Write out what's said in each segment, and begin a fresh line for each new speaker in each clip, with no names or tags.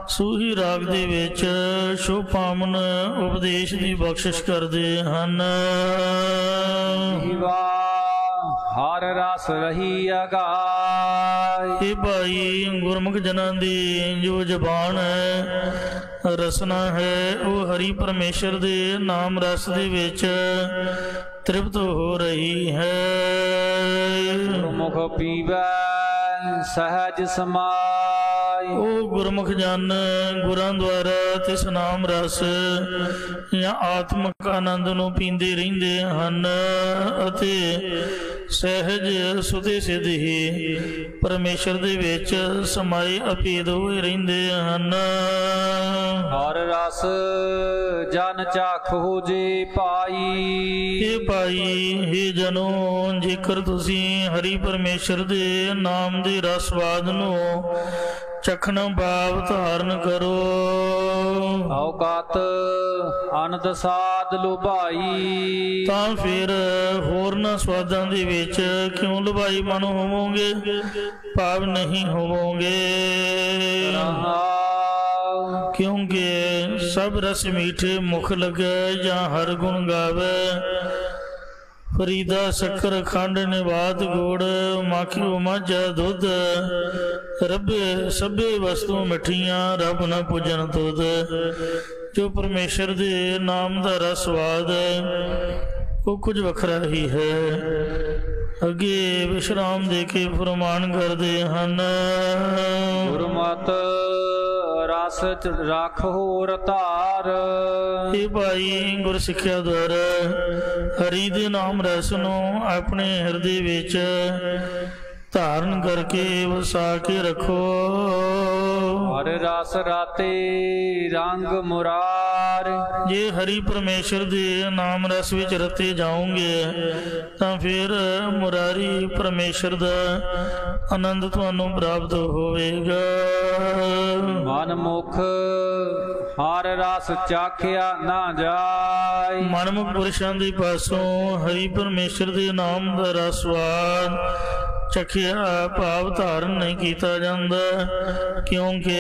ਸੂਹੀ ਰਾਗ ਦੇ ਵਿੱਚ ਸ਼ੁਭ ਪਾਵਨ ਉਪਦੇਸ਼ ਦੀ ਬਖਸ਼ਿਸ਼ ਕਰਦੇ ਹਨ।
ਹਰ ਰਸ ਰਹੀ ਅਗਾਈ।
ਇਹ ਭਾਈ ਗੁਰਮੁਖ ਜਨਾਂ ਦੀ ਜੋ ਜ਼ਬਾਨ ਹੈ, ਰਸਨਾ ਹੈ, ਉਹ ਹਰੀ ਪਰਮੇਸ਼ਰ ਦੇ ਨਾਮ ਰਸ ਦੇ ਵਿੱਚ ਤ੍ਰਿਪਤ ਹੋ ਰਹੀ ਹੈ।
ਗੁਰਮੁਖ ਪੀਵੈ ਸਹਿਜ ਸਮਾਈ।
ਉਹ ਗੁਰਮੁਖ ਜਨ ਗੁਰਾਂ ਦੁਆਰਾ ਤਿਸ ਨਾਮ ਰਸ ਜਾਂ ਆਤਮਿਕ ਆਨੰਦ ਨੂੰ ਪੀਂਦੇ ਰਹਿੰਦੇ ਹਨ ਅਤੇ ਸਹਿਜ ਸੁਦੇ ਸਿਧ ਹੀ ਪਰਮੇਸ਼ਰ ਦੇ ਵਿੱਚ ਸਮਾਏ ਅਭੇਦ ਹੋਏ ਰਹਿੰਦੇ ਹਨ।
ਹਰ ਰਸ ਜਨ ਚਾਖੋ ਜੇ ਪਾਈ।
ਇਹ ਭਾਈ हे ਜਨੋ, ਜੇਕਰ ਤੁਸੀਂ ਹਰੀ ਪਰਮੇਸ਼ਰ ਦੇ ਨਾਮ ਦੇ ਰਸਵਾਦ ਨੂੰ ਚਖਣਾ ਭਾਵ ਧਾਰਨ ਕਰੋ।
ਔਕਾਤ ਅਨੰਦ ਸਾਧ ਲੁਭਾਈ।
ਤਾਂ ਫਿਰ ਹੋਰਨਾਂ ਸਵਾਦਾਂ ਦੇ ਵਿੱਚ ਕਿਉਂ ਲੁਭਾਈ ਮਨ ਹੋਵੋਗੇ, ਭਾਵ ਨਹੀਂ ਹੋਵੋਗੇ। ਕਿਉਂਕਿ ਸਭ ਰਸ ਮੀਠੇ ਮੁਖ ਲਗੈ ਜਾਂ ਹਰ ਗੁਣ ਗਾਵੇ। ਫਰੀਦਾ ਸ਼ੱਕਰ ਖੰਡ ਨਿਵਾਤ ਗੁੜ, ਮਾਖਿਓ ਮਾਝਾ ਦੁੱਧ। ਰੱਬੇ ਸਭੇ ਵਸਤੂ ਮਿੱਠੀਆਂ, ਰੱਬ ਨ ਪੂਜਨ ਤੁਧ। ਜੋ ਪਰਮੇਸ਼ਰ ਦੇ ਨਾਮ ਦਾ ਰਸਵਾਦ ਹੈ ਉਹ ਕੁਝ ਵੱਖਰਾ ਹੀ ਹੈ। ਅੱਗੇ ਵਿਸ਼ਰਾਮ ਦੇ ਕੇ ਫਰਮਾਨ ਕਰਦੇ ਹਨ।
ਗੁਰਮਤਿ ਰਸ ਰੱਖੋ ਰਤਾਰ।
ਇਹ ਭਾਈ ਗੁਰ ਸਿੱਖਿਆ ਦੁਆਰਾ ਹਰੀ ਦੇ ਨਾਮ ਰਸ ਨੂੰ ਆਪਣੇ ਹਿਰਦੇ ਵਿੱਚ ਧਾਰਨ ਕਰਕੇ ਵਸਾ ਕੇ ਰੱਖੋ।
ਹਰ ਰਸ ਰਾਤੇ ਰੰਗ ਮੁਰਾਰ।
ਜੇ ਹਰੀ ਪਰਮੇਸ਼ਰ ਦੇ ਨਾਮ ਰਸ ਵਿੱਚ ਰਤੇ ਜਾਓਗੇ ਤਾਂ ਫਿਰ ਮੁਰਾਰੀ ਪਰਮੇਸ਼ਰ ਦਾ ਆਨੰਦ ਤੁਹਾਨੂੰ ਪ੍ਰਾਪਤ ਹੋਵੇਗਾ।
ਮਨ ਮੁਖ ਹਰ ਰਸ ਚਾਖਿਆ ਨਾ ਜਾਏ।
ਮਨਮੁਖ ਪੁਰਸ਼ਾਂ ਦੇ ਪਾਸੋਂ ਹਰੀ ਪਰਮੇਸ਼ਰ ਦੇ ਨਾਮ ਦਾ ਰਸਵਾਦ ਚਖਿਆ ਭਾਵ ਧਾਰਨ ਨਹੀਂ ਕੀਤਾ ਜਾਂਦਾ, ਕਿਉਂਕਿ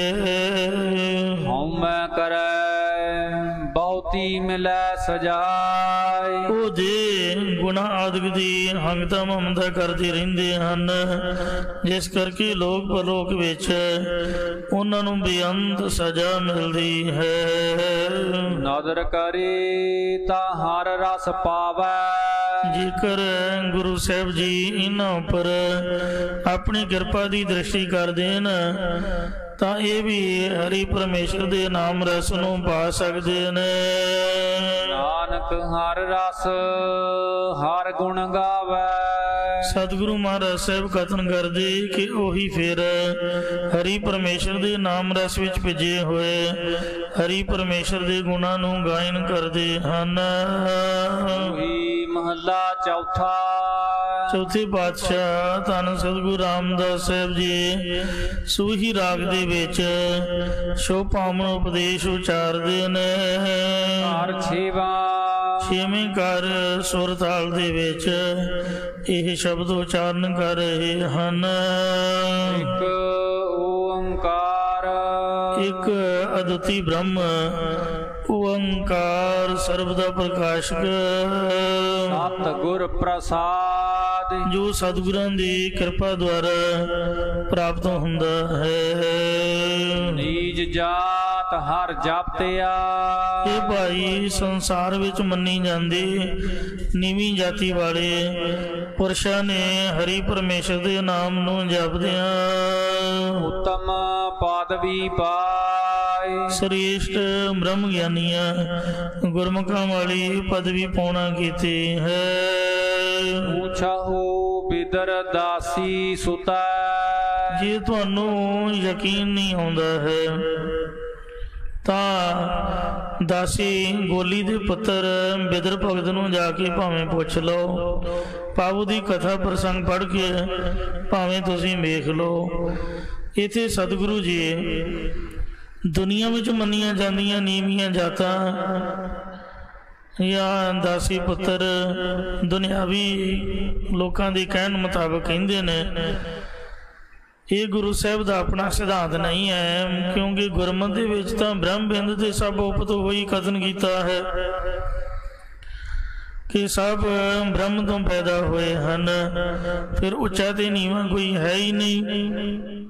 ਹਉਮੈ ਕਰੈ ਬਹੁਤੀ ਮਿਲੈ ਸਜਾਏ।
ਉਹ ਦੇ ਗੁਣਾ ਆਦਿਕ ਦੀ ਹੰਗਤਾ ਮਮਤਾ ਕਰਦੇ ਰਹਿੰਦੇ ਹਨ, ਜਿਸ ਕਰਕੇ ਲੋਕ ਪਰਲੋਕ ਵਿੱਚ ਉਹਨਾਂ ਨੂੰ ਬੇਅੰਤ ਸਜ਼ਾ ਮਿਲਦੀ ਹੈ।
ਨਦਰ ਕਰੇ ਤਾਂ ਹਰ ਰਸ ਪਾਵੈ।
ਜੇਕਰ ਗੁਰੂ ਸਾਹਿਬ ਜੀ ਇਹਨਾਂ ਉੱਪਰ ਆਪਣੀ ਕਿਰਪਾ ਦੀ ਦ੍ਰਿਸ਼ਟੀ ਕਰ ਦੇਣ ਤਾਂ ਇਹ ਵੀ ਹਰੀ ਪਰਮੇਸ਼ਰ ਦੇ ਨਾਮ ਰਸ ਨੂੰ ਪਾ ਸਕਦੇ ਨੇ।
ਨਾਨਕ ਹਰ ਰਸ ਹਰ ਗੁਣ ਗਾਵੇ।
ਸਤਿਗੁਰੂ ਮਹਾਰਾਜ ਸਾਹਿਬ ਕਥਨ ਕਰਦੇ ਕਿ ਉਹੀ ਫਿਰ ਹਰੀ ਪਰਮੇਸ਼ਰ ਦੇ ਨਾਮ ਰਸ ਵਿੱਚ ਭਿੱਜੇ ਹੋਏ ਹਰੀ ਪਰਮੇਸ਼ਰ ਦੇ ਗੁਣਾਂ ਨੂੰ ਗਾਇਨ ਕਰਦੇ ਹਨ।
ਮਹੱਲਾ ਚੌਥਾ।
ਚੌਥੇ ਪਾਤਸ਼ਾਹ ਧੰਨ ਸਤਿਗੁਰੂ ਰਾਮਦਾਸ ਸਾਹਿਬ ਜੀ ਸੂਹੀ ਰਾਗ ਦੇ ਵਿੱਚ ਸ਼ੁਭ ਪਾਵਨ ਉਪਦੇਸ਼ ਉਚਾਰਦੇ ਨੇ।
ਹਰ ਛੇਵਾ
ਛੇਵੇਂ ਕਰ ਸੁਰ ਤਾਲ ਦੇ ਵਿੱਚ ਇਹ ਸ਼ਬਦ ਉਚਾਰਨ ਕਰ ਰਹੇ ਹਨ।
ਇੱਕ ਓੰਕਾਰ,
ਇੱਕ ਅਦੁੱਤੀ ਬ੍ਰਹਮ ਓੰਕਾਰ ਸਰਬ ਦਾ ਪ੍ਰਕਾਸ਼ਕ।
ਸਤਿ ਗੁਰ ਪ੍ਰਸਾਦ,
ਜੋ ਸਤਿਗੁਰਾਂ ਦੀ ਕਿਰਪਾ ਦੁਆਰਾ ਪ੍ਰਾਪਤ ਹੁੰਦਾ ਹੈ।
ਨੀਜ ਜਾਤ ਹਰ ਜਪਤਿਆ।
ਇਹ ਭਾਈ ਸੰਸਾਰ ਵਿੱਚ ਮੰਨੀ ਜਾਂਦੀ ਨੀਵੀਂ ਜਾਤੀ ਵਾਲੇ ਪੁਰਸ਼ਾਂ ਨੇ ਹਰੀ ਪਰਮੇਸ਼ਰ ਦੇ ਨਾਮ ਨੂੰ ਜਪਦਿਆਂ
ਉੱਤਮ ਪਦਵੀ ਪਾਏ।
ਸ੍ਰੇਸ਼ਟ ਬ੍ਰਹਮ ਗਿਆਨੀਆਂ ਗੁਰਮੁਖਾਂ ਵਾਲੀ ਪਦਵੀ ਪਾਉਣਾ ਕੀਤੀ ਹੈ।
ਪੁੱਛਾਹੋ ਬਿਦਰ ਦਾਸੀ ਸੁਤਾ।
ਜੇ ਤੁਹਾਨੂੰ ਯਕੀਨ ਨਹੀਂ ਆਉਂਦਾ ਹੈ ਤਾਂ ਦਾਸੀ ਗੋਲੀ ਦੇ ਪੁੱਤਰ ਬਿਦਰ ਭਗਤ ਨੂੰ ਜਾ ਕੇ ਭਾਵੇਂ ਪੁੱਛ ਲਓ। ਪਾਵੂ ਦੀ ਕਥਾ ਪ੍ਰਸੰਗ ਪੜ੍ਹ ਕੇ ਭਾਵੇਂ ਤੁਸੀਂ ਵੇਖ ਲਓ। ਇੱਥੇ ਸਤਿਗੁਰੂ ਜੀ ਦੁਨੀਆ ਵਿੱਚ ਮੰਨੀਆਂ ਜਾਂਦੀਆਂ ਨੀਵੀਆਂ ਜਾਤਾਂ ਜਾਂ ਦਾਸੀ ਪੁੱਤਰ ਦੁਨਿਆਵੀ ਲੋਕਾਂ ਦੇ ਕਹਿਣ ਮੁਤਾਬਕ ਕਹਿੰਦੇ ਨੇ ਇਹ ਗੁਰੂ ਸਾਹਿਬ ਦਾ ਆਪਣਾ ਸਿਧਾਂਤ ਨਹੀਂ ਹੈ, ਕਿਉਂਕਿ ਗੁਰਮਤਿ ਦੇ ਵਿੱਚ ਤਾਂ ਬ੍ਰਹਮ ਬਿੰਦ ਤੇ ਸਭ ਉਪਤ ਹੋਈ ਕਥਨ ਕੀਤਾ ਹੈ ਕਿ ਸਭ ਬ੍ਰਹਮ ਤੋਂ ਪੈਦਾ ਹੋਏ ਹਨ, ਫਿਰ ਉੱਚਾ ਤੇ ਨੀਵਾਂ ਕੋਈ ਹੈ ਹੀ ਨਹੀਂ।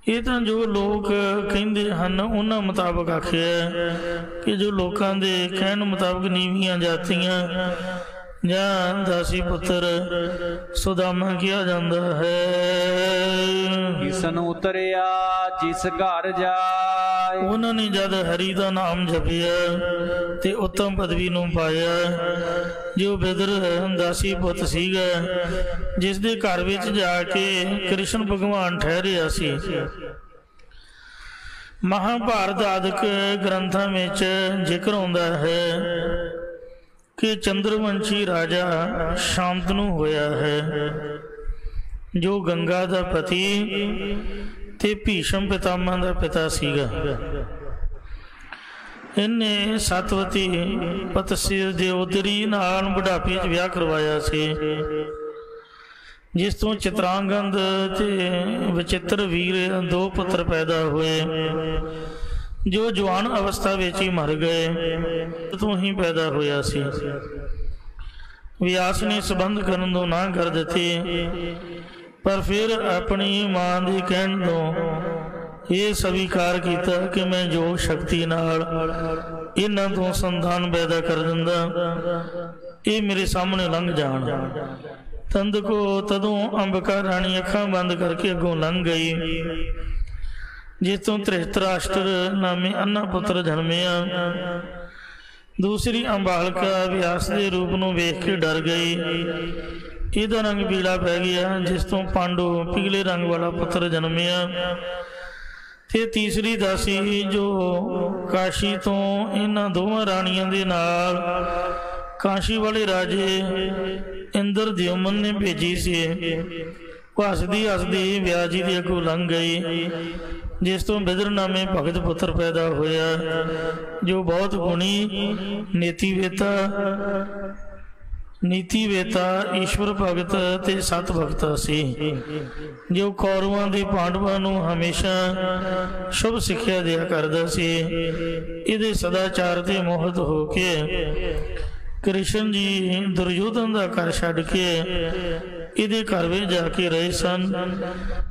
ਇਹ ਤਾਂ ਜੋ ਲੋਕ ਕਹਿੰਦੇ ਹਨ ਉਹਨਾਂ ਮੁਤਾਬਕ ਆਖਿਆ ਕਿ ਜੋ ਲੋਕਾਂ ਦੇ ਕਹਿਣ ਮੁਤਾਬਕ ਨੀਵੀਆਂ ਜਾਤੀਆਂ ਜਾਂ ਦਾਸੀ ਪੁੱਤਰ ਸੁਦਾਮਾ ਕਿਹਾ ਜਾਂਦਾ ਹੈ।
ਕਿਸਨ ਉਤਰਿਆ ਜਿਸ ਘਰ ਜਾਏ,
ਉਹਨਾਂ ਨੇ ਜਦ ਹਰੀ ਦਾ ਨਾਮ ਜਪਿਆ ਤੇ ਉੱਤਮ ਪਦਵੀ ਨੂੰ ਪਾਇਆ। ਜੋ ਬਿਦਰ ਦਾਸੀ ਪੁੱਤ ਸੀਗਾ, ਜਿਸ ਦੇ ਘਰ ਵਿੱਚ ਜਾ ਕੇ ਕ੍ਰਿਸ਼ਨ ਭਗਵਾਨ ਠਹਿਰਿਆ ਸੀ। ਮਹਾਭਾਰਤ ਆਦਿਕ ਗ੍ਰੰਥਾਂ ਵਿੱਚ ਜ਼ਿਕਰ ਆਉਂਦਾ ਹੈ ਕਿ ਚੰਦਰਵੰਸ਼ੀ ਰਾਜਾ ਸ਼ਾਂਤਨੂ ਹੋਇਆ ਹੈ, ਜੋ ਗੰਗਾ ਦਾ ਪਤੀ ਤੇ ਭੀਸ਼ਮ ਪਿਤਾਮਾ ਦਾ ਪਿਤਾ ਸੀਗਾ। ਇਹਨੇ ਸਤਵਤੀ ਪਤਸੀ ਦੇਵਦਰੀ ਨਾਲ ਬੁਢਾਪੇ 'ਚ ਵਿਆਹ ਕਰਵਾਇਆ ਸੀ, ਜਿਸ ਤੋਂ ਚਿਤਰਾਂਗਦ ਤੇ ਵਿਚਿੱਤਰ ਵੀਰ ਦੋ ਪੁੱਤਰ ਪੈਦਾ ਹੋਏ, ਜੋ ਜਵਾਨ ਅਵਸਥਾ ਵਿੱਚ ਹੀ ਮਰ ਗਏ। ਤੋਂ ਹੀ ਪੈਦਾ ਹੋਇਆ ਸੀ। ਵਿਆਸ ਨੇ ਸੰਬੰਧ ਕਰਨ ਤੋਂ ਨਾ ਕਰ ਦਿੱਤੀ, ਪਰ ਫਿਰ ਆਪਣੀ ਮਾਂ ਦੇ ਕਹਿਣ ਤੋਂ ਇਹ ਸਵੀਕਾਰ ਕੀਤਾ ਕਿ ਮੈਂ ਜੋ ਸ਼ਕਤੀ ਨਾਲ ਇਹਨਾਂ ਤੋਂ ਸੰਤਾਨ ਪੈਦਾ ਕਰ ਦਿੰਦਾ, ਇਹ ਮੇਰੇ ਸਾਹਮਣੇ ਲੰਘ ਜਾਣ। ਤੰਦ ਕੋ ਤਦੋਂ ਅੰਬਿਕਾ ਰਾਣੀ ਅੱਖਾਂ ਬੰਦ ਕਰਕੇ ਅੱਗੋਂ ਲੰਘ ਗਈ, ਜਿਸ ਤੋਂ ਧ੍ਰਿਤਰਾਸ਼ਟਰ ਨਾਮੇ ਅੰਨਾ ਪੁੱਤਰ ਜਨਮਿਆ। ਦੂਸਰੀ ਅੰਬਾਲਿਕਾ ਵਿਆਸ ਦੇ ਰੂਪ ਨੂੰ ਵੇਖ ਕੇ ਡਰ ਗਈ, ਇਹਦਾ ਰੰਗ ਪੀਲਾ ਪੈ ਗਿਆ, ਜਿਸ ਤੋਂ ਪਾਂਡੂ ਪੀਲੇ ਰੰਗ ਵਾਲਾ ਪੁੱਤਰ ਜਨਮਿਆ। ਤੇ ਤੀਸਰੀ ਦਾਸੀ ਜੋ ਕਾਸ਼ੀ ਤੋਂ ਇਹਨਾਂ ਦੋਵਾਂ ਰਾਣੀਆਂ ਦੇ ਨਾਲ ਕਾਸ਼ੀ ਵਾਲੇ ਰਾਜੇ ਇੰਦਰਦਿਉਮਨ ਨੇ ਭੇਜੀ ਸੀ, ਹੱਸਦੀ ਹੱਸਦੀ ਵਿਆਸ ਜੀ ਦੇ ਅੱਗੋਂ ਲੰਘ ਗਈ, ਜਿਸ ਤੋਂ ਬਿਦਰ ਨਾਮੇ ਭਗਤ ਪੁੱਤਰ ਪੈਦਾ ਹੋਇਆ, ਜੋ ਬਹੁਤ ਗੁਣੀ ਨੀਤੀ ਵੇਤਾ ਈਸ਼ਵਰ ਭਗਤ ਤੇ ਸਤ ਭਗਤਾ ਸੀ, ਜੋ ਕੌਰਵਾਂ ਦੇ ਪਾਂਡਵਾਂ ਨੂੰ ਹਮੇਸ਼ਾ ਸ਼ੁਭ ਸਿੱਖਿਆ ਦਿਆ ਕਰਦਾ ਸੀ। ਇਹਦੇ ਸਦਾਚਾਰ ਤੇ ਮੋਹਿਤ ਹੋ ਕੇ ਕ੍ਰਿਸ਼ਨ ਜੀ ਦੁਰਯੋਧਨ ਦਾ ਘਰ ਛੱਡ ਕੇ ਇਹਦੇ ਘਰ ਵਿੱਚ ਜਾ ਕੇ ਰਹੇ ਸਨ,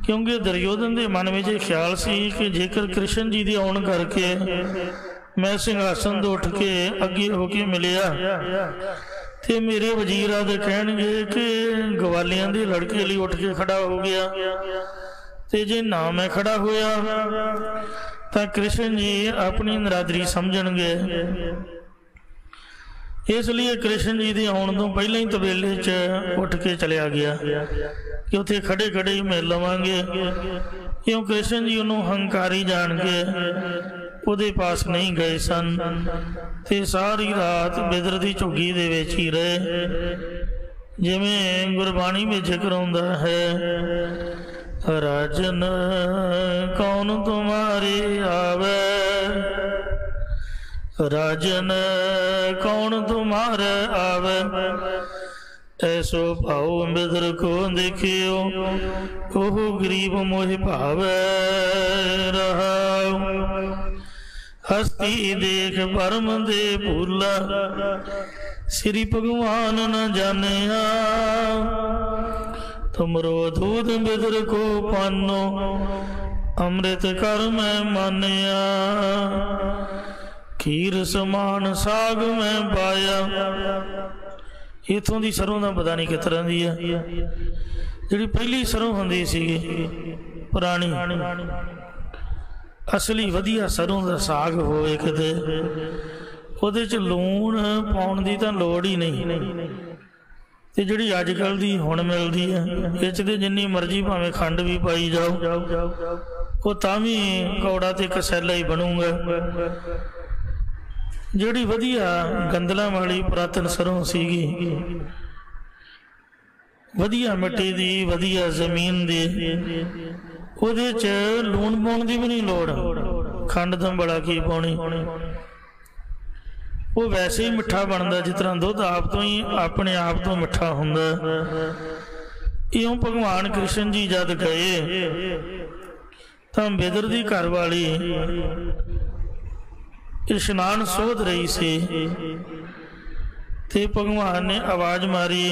ਕਿਉਂਕਿ ਦੁਰਯੋਧਨ ਦੇ ਮਨ ਵਿੱਚ ਇਹ ਖਿਆਲ ਸੀ ਕਿ ਜੇਕਰ ਕ੍ਰਿਸ਼ਨ ਜੀ ਦੀ ਆਉਣ ਕਰਕੇ ਮੈਂ ਸਿੰਘਾਸਨ ਤੋਂ ਉੱਠ ਕੇ ਅੱਗੇ ਹੋ ਕੇ ਮਿਲਿਆ ਤੇ ਮੇਰੇ ਵਜ਼ੀਰ ਆਦਿ ਕਹਿਣਗੇ ਕਿ ਗਵਾਲੀਆਂ ਦੇ ਲੜਕੇ ਲਈ ਉੱਠ ਕੇ ਖੜਾ ਹੋ ਗਿਆ, ਤੇ ਜੇ ਨਾ ਮੈਂ ਖੜਾ ਹੋਇਆ ਤਾਂ ਕ੍ਰਿਸ਼ਨ ਜੀ ਆਪਣੀ ਨਰਾਦਰੀ ਸਮਝਣਗੇ। ਇਸ ਲਈ ਕ੍ਰਿਸ਼ਨ ਜੀ ਦੇ ਆਉਣ ਤੋਂ ਪਹਿਲਾਂ ਹੀ ਤਬੇਲੇ 'ਚ ਉੱਠ ਕੇ ਚਲਿਆ ਗਿਆ ਕਿ ਉੱਥੇ ਖੜੇ ਖੜੇ ਹੀ ਮਿਲ ਲਵਾਂਗੇ, ਕਿਉਂ ਕ੍ਰਿਸ਼ਨ ਜੀ ਉਹਨੂੰ ਹੰਕਾਰੀ ਜਾਣ ਕੇ ਉਹਦੇ ਪਾਸ ਨਹੀਂ ਗਏ ਸਨ, ਤੇ ਸਾਰੀ ਰਾਤ ਬਿਦਰ ਦੀ ਝੁੱਗੀ ਦੇ ਵਿੱਚ ਹੀ ਰਹੇ। ਜਿਵੇਂ ਗੁਰਬਾਣੀ ਵਿੱਚ ਜ਼ਿਕਰ ਆਉਂਦਾ ਹੈ, ਰਾਜਨ ਕੌਣ ਤੁਮਾਰੇ ਆਵੇ, ਰਾਜਨ ਕੌਣ ਤੁਮਾਰੇ ਆਵੇ, ਐਸੋ ਭਾਉ ਬਿਦਰ ਕੋ ਦੇਖਿਓ, ਉਹ ਗਰੀਬ ਮੋਹਿ ਭਾਵੇ ਰਹਾਉ। ਹਸਤੀ ਦੇਖ ਭਰਮ ਦੇ ਭੂਲਾ, ਸ੍ਰੀ ਭਗਵਾਨ ਨ ਜਾਣਿਆ, ਤੁਮਰੋ ਦੂਧ ਬਿਦਰ ਕੋ ਪਾਨੋ, ਅੰਮ੍ਰਿਤ ਕਰ ਮੈਂ ਮਾਨਿਆ, ਖੀਰ ਸਮਾਨ ਸਾਗ ਮੈਂ ਪਾਇਆ। ਇੱਥੋਂ ਦੀ ਸਰੋਂ ਦਾ ਪਤਾ ਨਹੀਂ ਕਿਸ ਤਰ੍ਹਾਂ ਦੀ ਆ, ਜਿਹੜੀ ਪਹਿਲੀ ਸਰੋਂ ਹੁੰਦੀ ਸੀਗੀ ਪੁਰਾਣੀ, ਅਸਲੀ ਵਧੀਆ ਸਰੋਂ ਦਾ ਸਾਗ ਹੋਵੇ ਕਿਤੇ, ਉਹਦੇ 'ਚ ਲੂਣ ਪਾਉਣ ਦੀ ਤਾਂ ਲੋੜ ਹੀ ਨਹੀਂ। ਤੇ ਜਿਹੜੀ ਅੱਜ ਕੱਲ੍ਹ ਦੀ ਹੁਣ ਮਿਲਦੀ ਹੈ, ਇਹ 'ਚ ਤੇ ਜਿੰਨੀ ਮਰਜ਼ੀ ਭਾਵੇਂ ਖੰਡ ਵੀ ਪਾਈ ਜਾਓ, ਉਹ ਤਾਂ ਵੀ ਕੌੜਾ ਤੇ ਕਸੈਲਾ ਹੀ ਬਣੂਗਾ। ਜਿਹੜੀ ਵਧੀਆ ਗੰਦਲਾਂ ਵਾਲੀ ਪੁਰਾਤਨ ਸਰੋਂ ਸੀਗੀ, ਵਧੀਆ ਮਿੱਟੀ ਦੀ, ਵਧੀਆ ਜ਼ਮੀਨ ਦੀ, ਉਹਦੇ 'ਚ ਲੂਣ ਪਾਉਣ ਦੀ ਵੀ ਨਹੀਂ ਲੋੜ, ਖੰਡ ਤਾਂ ਬੜਾ ਕੀ ਪਾਉਣੀ, ਉਹ ਵੈਸੇ ਹੀ ਮਿੱਠਾ ਬਣਦਾ, ਜਿਸ ਤਰ੍ਹਾਂ ਦੁੱਧ ਆਪ ਤੋਂ ਹੀ ਆਪਣੇ ਆਪ ਤੋਂ ਮਿੱਠਾ ਹੁੰਦਾ। ਇਉਂ ਭਗਵਾਨ ਕ੍ਰਿਸ਼ਨ ਜੀ ਜਦ ਗਏ ਤਾਂ ਬਿਦਰ ਦੀ ਘਰ ਵਾਲੀ ਇਸ਼ਨਾਨ ਸੋਧ ਰਹੀ ਸੀ ਤੇ ਭਗਵਾਨ ਨੇ ਆਵਾਜ਼ ਮਾਰੀ।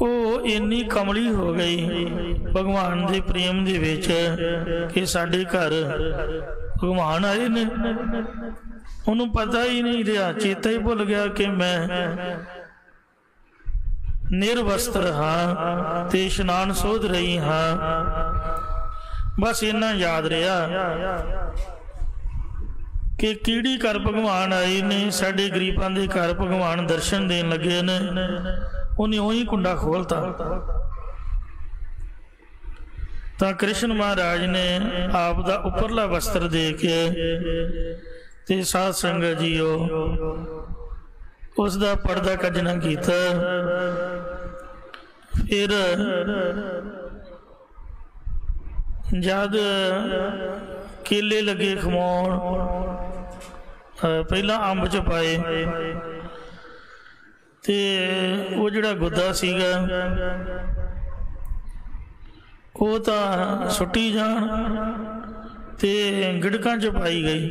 ਉਹ ਇੰਨੀ ਕਮਲੀ ਹੋ ਗਈ ਭਗਵਾਨ ਦੇ ਪ੍ਰੇਮ ਦੇ ਵਿੱਚ ਕਿ ਸਾਡੇ ਘਰ ਭਗਵਾਨ ਆਏ ਨੇ। ਉਹਨੂੰ ਪਤਾ ਹੀ ਨਹੀਂ ਰਿਹਾ, ਚੇਤਾ ਹੀ ਭੁੱਲ ਗਿਆ ਕਿ ਮੈਂ ਨਿਰਵਸਤਰ ਹਾਂ ਤੇ ਇਸ਼ਨਾਨ ਸੋਧ ਰਹੀ ਹਾਂ। ਬਸ ਇੰਨਾ ਯਾਦ ਰਿਹਾ ਕਿ ਕੀੜੀ ਘਰ ਭਗਵਾਨ ਆਏ ਨੇ, ਸਾਡੇ ਗਰੀਬਾਂ ਦੇ ਘਰ ਭਗਵਾਨ ਦਰਸ਼ਨ ਦੇਣ ਲੱਗੇ ਨੇ। ਉਹਨੇ ਉਹੀ ਕੁੰਡਾ ਖੋਲਤਾ ਤਾਂ ਕ੍ਰਿਸ਼ਨ ਮਹਾਰਾਜ ਨੇ ਆਪ ਦਾ ਉੱਪਰਲਾ ਵਸਤਰ ਦੇ ਕੇ ਤੇ ਸਾਧ ਸੰਗਤ ਜੀਓ ਉਸ ਦਾ ਪਰਦਾ ਕੱਢਣਾ ਕੀਤਾ। ਫਿਰ ਜਦ ਕੇਲੇ ਲੱਗੇ ਖਵਾਉਣ, ਪਹਿਲਾਂ ਅੰਬ ਚ ਪਾਏ ਤੇ ਉਹ ਜਿਹੜਾ ਗੁੱਦਾ ਸੀਗਾ ਉਹ ਤਾਂ ਸੁੱਟੀ ਜਾਣ ਤੇ ਗਿੜਕਾਂ ਚ ਪਾਈ ਗਈ।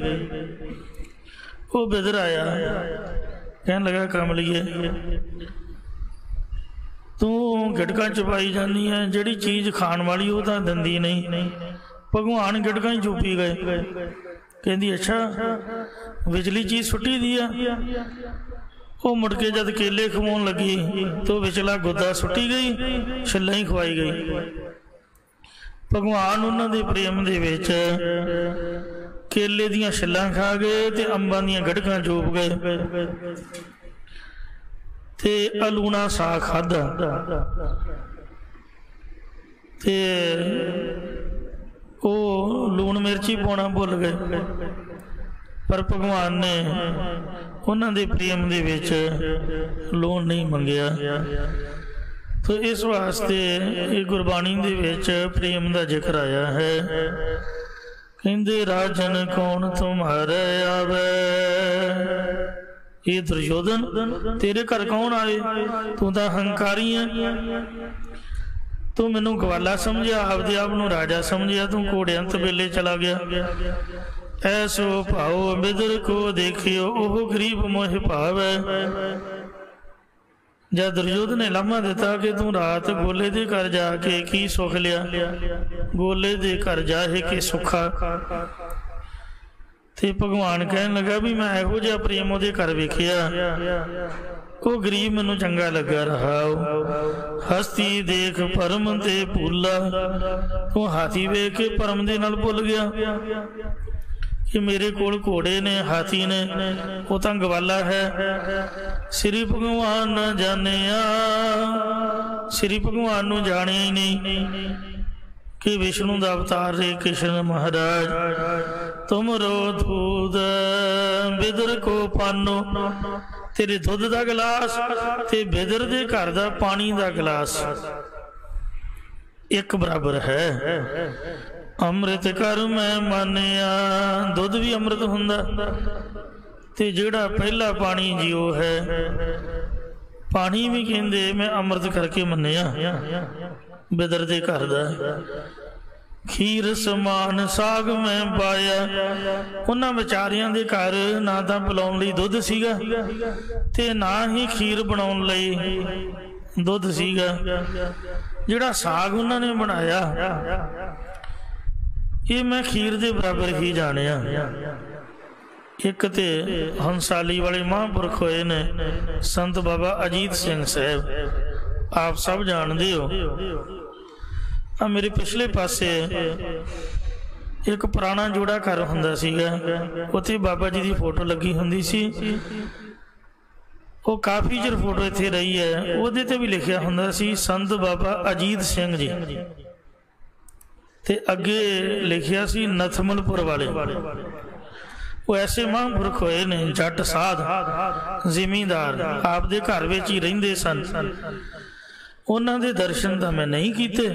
ਉਹ ਬਿਦਰ ਆਇਆ, ਕਹਿਣ ਲੱਗਾ ਕਮਲੀਏ ਤੂੰ ਗਿੜਕਾਂ ਚ ਪਾਈ ਜਾਂਦੀ ਹੈ, ਜਿਹੜੀ ਚੀਜ਼ ਖਾਣ ਵਾਲੀ ਉਹ ਤਾਂ ਦਿੰਦੀ ਨਹੀਂ। ਭਗਵਾਨ ਗਿੜਕਾਂ ਹੀ ਚੁੱਪੀ ਗਏ। ਕਹਿੰਦੀ ਅੱਛਾ ਵਿਚਲੀ ਚੀਜ਼ ਸੁੱਟੀ ਦੀ ਆ। ਉਹ ਮੁੜ ਕੇ ਜਦ ਕੇਲੇ ਖਵਾਉਣ ਲੱਗੀ ਤਾਂ ਵਿਚਲਾ ਗੁੱਦਾ ਸੁੱਟੀ ਗਈ, ਛਿੱਲਾਂ ਹੀ ਖਵਾਈ ਗਈ। ਭਗਵਾਨ ਉਹਨਾਂ ਦੇ ਪ੍ਰੇਮ ਦੇ ਵਿੱਚ ਕੇਲੇ ਦੀਆਂ ਛਿੱਲਾਂ ਖਾ ਗਏ ਤੇ ਅੰਬਾਂ ਦੀਆਂ ਗੜਕਾਂ ਚੋਪ ਗਏ ਤੇ ਅਲੂਣਾ ਸਾਗ ਖਾਧਾ ਤੇ ਉਹ ਲੂਣ ਮਿਰਚੀ ਪਾਉਣਾ ਭੁੱਲ ਗਏ। ਪਰ ਭਗਵਾਨ ਨੇ ਉਹਨਾਂ ਦੇ ਪ੍ਰੇਮ ਦੇ ਵਿੱਚ ਲੂਣ ਨਹੀਂ ਮੰਗਿਆ। ਤੋ ਇਸ ਵਾਸਤੇ ਇਹ ਗੁਰਬਾਣੀ ਦੇ ਵਿੱਚ ਪ੍ਰੇਮ ਦਾ ਜ਼ਿਕਰ ਆਇਆ ਹੈ। ਕਹਿੰਦੇ ਰਾਜਨ ਕੌਣ ਤੁਮਾਰੇ ਆਵੇ, ਇਹ ਦੁਰਯੋਧਨ ਤੇਰੇ ਘਰ ਕੌਣ ਆਏ? ਤੂੰ ਤਾਂ ਹੰਕਾਰੀ ਹੈ, ਤੂੰ ਮੈਨੂੰ ਗਵਾਲਾ ਸਮਝਿਆ, ਆਪਦੇ ਆਪ ਨੂੰ ਰਾਜਾ ਸਮਝਿਆ, ਤੂੰ ਘੋੜਿਆਂ ਤਬੇਲੇ ਚਲਾ ਗਿਆ। ਐਸੋ ਭਾਉ ਬਿਦਰ ਕੋ ਦੇਖਿਓ, ਉਹ ਗਰੀਬ ਮੋਹ ਭਾਵੈ। ਜਦ ਦੁਰਯੋਧਨ ਨੇ ਲਾਮਾ ਦਿੱਤਾ ਕਿ ਤੂੰ ਰਾਤ ਗੋਲੇ ਦੇ ਘਰ ਜਾ ਕੇ ਕੀ ਸੁੱਖ ਲਿਆ, ਗੋਲੇ ਦੇ ਘਰ ਜਾਏ ਕਿ ਸੁੱਖਾ। ਤੇ ਭਗਵਾਨ ਕਹਿਣ ਲੱਗਾ ਵੀ ਮੈਂ ਇਹੋ ਜਿਹਾ ਪ੍ਰੇਮ ਉਹਦੇ ਘਰ ਵੇਖਿਆ, ਉਹ ਗਰੀਬ ਮੈਨੂੰ ਚੰਗਾ ਲੱਗਾ ਰਹਾ। ਹਸਤੀ ਦੇਖ ਪਰਮ ਤੇ ਭੁੱਲਾ, ਤੂੰ ਹਾਥੀ ਵੇਖ ਕੇ ਪਰਮ ਦੇ ਨਾਲ ਭੁੱਲ ਗਿਆ ਕਿ ਮੇਰੇ ਕੋਲ ਘੋੜੇ ਨੇ, ਹਾਥੀ ਨੇ, ਉਹ ਤਾਂ ਗਵਾਲਾ ਹੈ। ਸ੍ਰੀ ਭਗਵਾਨ ਨਾ ਜਾਣਿਆ, ਸ੍ਰੀ ਭਗਵਾਨ ਨੂੰ ਜਾਣਿਆ ਹੀ ਨਹੀਂ ਕਿ ਵਿਸ਼ਨੂੰ ਦਾ ਅਵਤਾਰ ਰੇ ਕ੍ਰਿਸ਼ਨ ਮਹਾਰਾਜ। ਤੁਮਰੋ ਦੂਧ ਬਿਦਰ ਕੋ ਪਾਨੋ, ਤੇਰੇ ਦੁੱਧ ਦਾ ਗਲਾਸ ਤੇ ਬਿਦਰ ਦੇ ਘਰ ਦਾ ਪਾਣੀ ਦਾ ਗਲਾਸ ਇੱਕ ਬਰਾਬਰ ਹੈ। ਅੰਮ੍ਰਿਤ ਕਰ ਮੈਂ ਮੰਨਿਆ, ਦੁੱਧ ਵੀ ਅੰਮ੍ਰਿਤ ਹੁੰਦਾ ਤੇ ਜਿਹੜਾ ਪਹਿਲਾ ਪਾਣੀ ਜਿਉ ਹੈ, ਪਾਣੀ ਵੀ ਕਹਿੰਦੇ ਮੈਂ ਅੰਮ੍ਰਿਤ ਕਰਕੇ ਮੰਨਿਆ ਬਿਦਰ ਦੇ ਘਰ ਦਾ। ਖੀਰ ਸਮਾਨ ਸਾਗ ਮੈਂ ਪਾਇਆ, ਉਹਨਾਂ ਵਿਚਾਰਿਆਂ ਦੇ ਘਰ ਨਾ ਤਾਂ ਪਿਲਾਉਣ ਲਈ ਦੁੱਧ ਸੀਗਾ ਤੇ ਨਾ ਹੀ ਖੀਰ ਬਣਾਉਣ ਲਈ ਦੁੱਧ ਸੀਗਾ। ਜਿਹੜਾ ਸਾਗ ਉਹਨਾਂ ਨੇ ਬਣਾਇਆ ਇਹ ਮੈਂ ਖੀਰ ਦੇ ਬਰਾਬਰ ਹੀ ਜਾਣਿਆ। ਇੱਕ ਤੇ ਹੰਸਾਲੀ ਵਾਲੇ ਮਹਾਂਪੁਰਖ ਹੋਏ ਨੇ ਸੰਤ ਬਾਬਾ ਅਜੀਤ ਸਿੰਘ ਸਾਹਿਬ, ਆਪ ਸਭ ਜਾਣਦੇ ਹੋ। ਆ ਮੇਰੇ ਪਿਛਲੇ ਪਾਸੇ ਇੱਕ ਪੁਰਾਣਾ ਜੋੜਾ ਘਰ ਹੁੰਦਾ ਸੀਗਾ, ਉੱਥੇ ਬਾਬਾ ਜੀ ਦੀ ਫੋਟੋ ਲੱਗੀ ਹੁੰਦੀ ਸੀ। ਉਹ ਕਾਫੀ ਚਿਰ ਫੋਟੋ ਇੱਥੇ ਰਹੀ ਹੈ। ਉਹਦੇ ਤੇ ਵੀ ਲਿਖਿਆ ਹੁੰਦਾ ਸੀ ਸੰਤ ਬਾਬਾ ਅਜੀਤ ਸਿੰਘ ਜੀ, ਤੇ ਅੱਗੇ ਲਿਖਿਆ ਸੀ ਨਥਮਲਪੁਰ ਵਾਲੇ। ਉਹ ਐਸੇ ਮਹਾਂਪੁਰਖ ਹੋਏ ਨੇ, ਜੱਟ ਸਾਧ ਜ਼ਿਮੀਂਦਾਰ, ਆਪ ਦੇ ਘਰ ਵਿੱਚ ਹੀ ਰਹਿੰਦੇ ਸਨ। ਉਹਨਾਂ ਦੇ ਦਰਸ਼ਨ ਤਾਂ ਮੈਂ ਨਹੀਂ ਕੀਤੇ,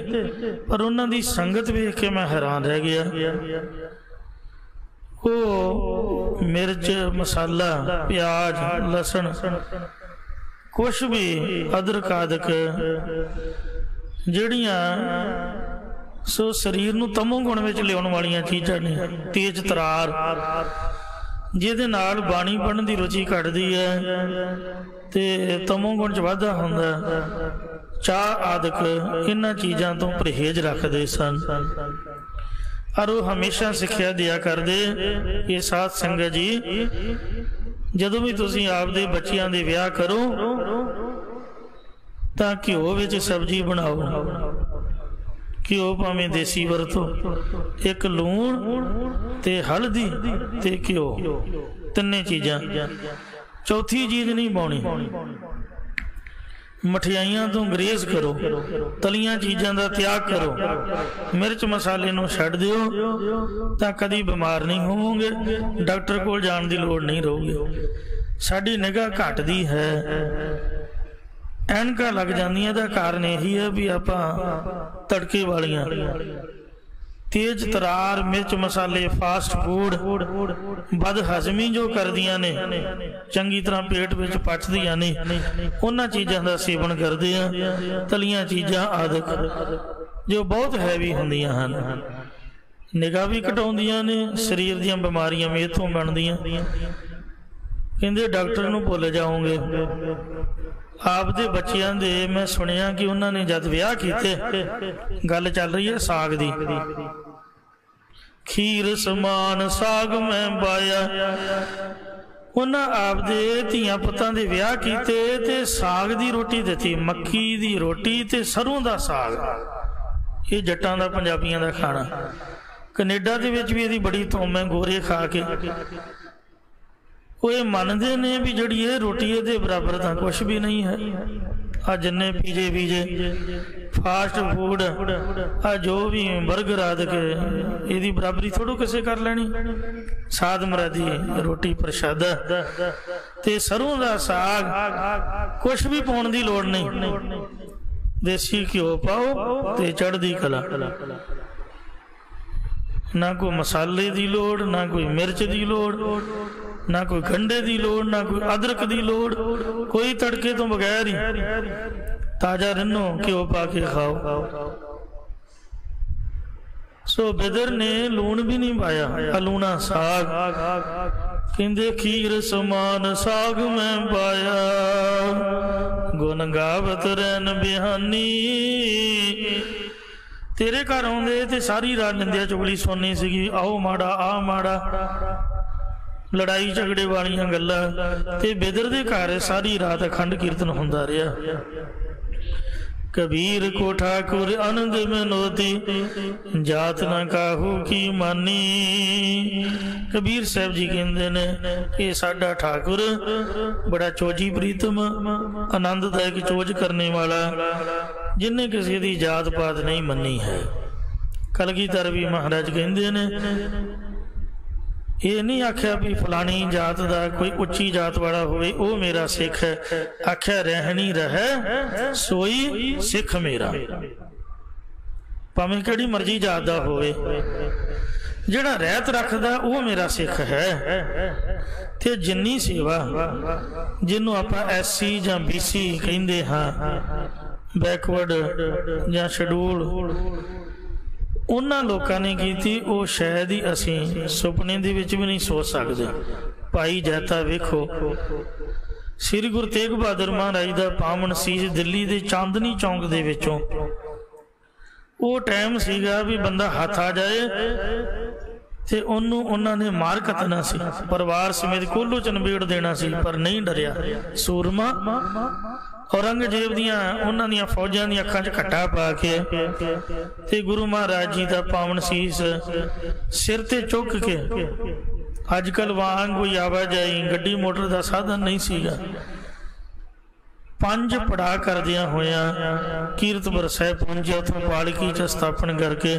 ਪਰ ਉਹਨਾਂ ਦੀ ਸੰਗਤ ਵੇਖ ਕੇ ਮੈਂ ਹੈਰਾਨ ਰਹਿ ਗਿਆ। ਉਹ ਮਿਰਚ, ਮਸਾਲਾ, ਪਿਆਜ਼, ਲਸਣ, ਕੁਛ ਵੀ ਅਦਰਕ ਆਦਿਕ ਜਿਹੜੀਆਂ सो शरीर नूं तमो गुण विच लियाउण वालियां चीज़ां ने। तेज तरार जिहदे नाल बाणी पढ़न दी रुचि घटदी है ते तमो गुण च वाधा हुंदा। चाह आदਿਕ इन्हां चीज़ां तो परहेज रखते सन और वो हमेशा सिक्ख्या दिया करते कि साध संगत जी जदों भी तुसीं आपदे बच्चियां दे विआह करो तां घिओ विच सब्जी बनाओ। घिओ भावें देसी वरतो, एक लूण ते हल्दी ते घिओ, तिन्ने चीज़ां। चौथी चीज़ नहीं पाउणी। मठियाइयां तो गुरेज करो, तलियां चीज़ां का त्याग करो, मिर्च मसाले नूं छड्ड दिओ तां कदी बीमार नहीं होवोगे, डॉक्टर कोल जाण दी लोड़ नहीं रहूगी। साडी निगाह घटदी है, ऐनकां लग जांदियां दा कारण यही है भी आपां तड़के वालियां तेज तरार मिर्च मसाले फास्ट फूड बद हजमी जो करदियां ने, चंगी तरह पेट विच पचदियां ने, उन्हां चीज़ां दा सेवन करदे आ। तलियां चीज़ां आदਿਕ जो बहुत हैवी हुंदियां हन, निगाह भी घटाउंदियां ने, शरीर दीयां बीमारियां भी इत्थों बनदियां। कहंदे डॉक्टर नूं भुल जाओगे। आपदे बच्चियां दे मैं सुनिया कि उन्होंने जद विआह कीते, गल चल रही है साग दी, खीर समान साग मैं पाया। उन्हां आपदे धीआं पुत्तां दे विआह कीते ते साग दी रोटी दित्ती, मक्की दी रोटी ते सरों दा साग। ये जट्टां दा पंजाबियां दा खाना। कनेडा दे विच भी इहदी बड़ी धूम है, गोरे खा के वो ये मनते ने भी जिहड़ी ये रोटी ये बराबर तो कुछ भी नहीं है। आ जिन्ने पीजे पीजे फास्ट फूड आ जो भी बर्गर आदि ये बराबरी थोड़ो किसे कर लेनी। साध मुरादी रोटी प्रशादा ते सरों का साग, कुछ भी पाउण दी लोड़ नहीं। देसी घिओ पाओ ते चढ़दी कला, ना कोई मसाले की लोड़, ना कोई मिर्च की लोड़, ना कोई गंढे की लोड़, ना कोई अदरक की लोड़, कोई तड़के तो बगैर ही ताजा रिन्नो घिओ पा के खाओ। सो बिदर ने लूण भी नहीं पाया, अलूना साग। कहंदे खीर समान साग मैं पाया, गुण गावत रैन बिहानी। तेरे घर आउंदे ते सारी रात निंदिया चुगली सुननी सीगी, आओ माड़ा आ माड़ा, लड़ाई झगड़े वालियां गल्लां। ते बिदर दे घर सारी रात अखंड कीर्तन हुंदा रहा। कबीर को ठाकुर आनंद में नोती, जात न काहू की मानी। कबीर साहब जी कहते ने कि साडा ठाकुर बड़ा चोजी प्रीतम आनंददायक चोज करने वाला, जिन्हें किसी की जात पात नहीं मनी है। कलगीधर भी महाराज कहते ने ये नहीं आख्या भी फलानी जात का कोई उच्ची जात वाला होवे वो मेरा सिख है, आख्या रहनी रहे सोई सिख मेरा। भावें किहड़ी मर्जी जात का होवे, जिहड़ा रहत रखदा वो मेरा सिख है। ते जिन्नी सेवा जिन्हों आपां SC जां BC कहिंदे हां, बैकवर्ड जां शेड्यूल, उन्हां लोकां ने कीती वो शायद ही असीं सुपने दे विच भी नहीं सोच सकते। भाई जैता वेखो, श्री गुरु तेग बहादुर महाराज दा पावन सीस दिल्ली दे चांदनी चौंक दे विचों वो टाइम सीगा भी बंदा हथ आ जाए ते ओनू उन्हां ने मार कतना सी, परिवार समेत कोल्हू च नबेड़ देना सी, पर नहीं डरिया। सूरमा औरंगजेब दियां उन्हां दियां फौजां दी अखां च खट्टा पा के ते गुरु महाराज जी दा पावन सीस सिर ते चुक के, अजकल वांग कोई आवाजाई गड्डी मोटर दा साधन नहीं सीगा, 5 पड़ा करदियां होया कीरतपुर साहिब पहुंचे। उतों पालकी च स्थापन करके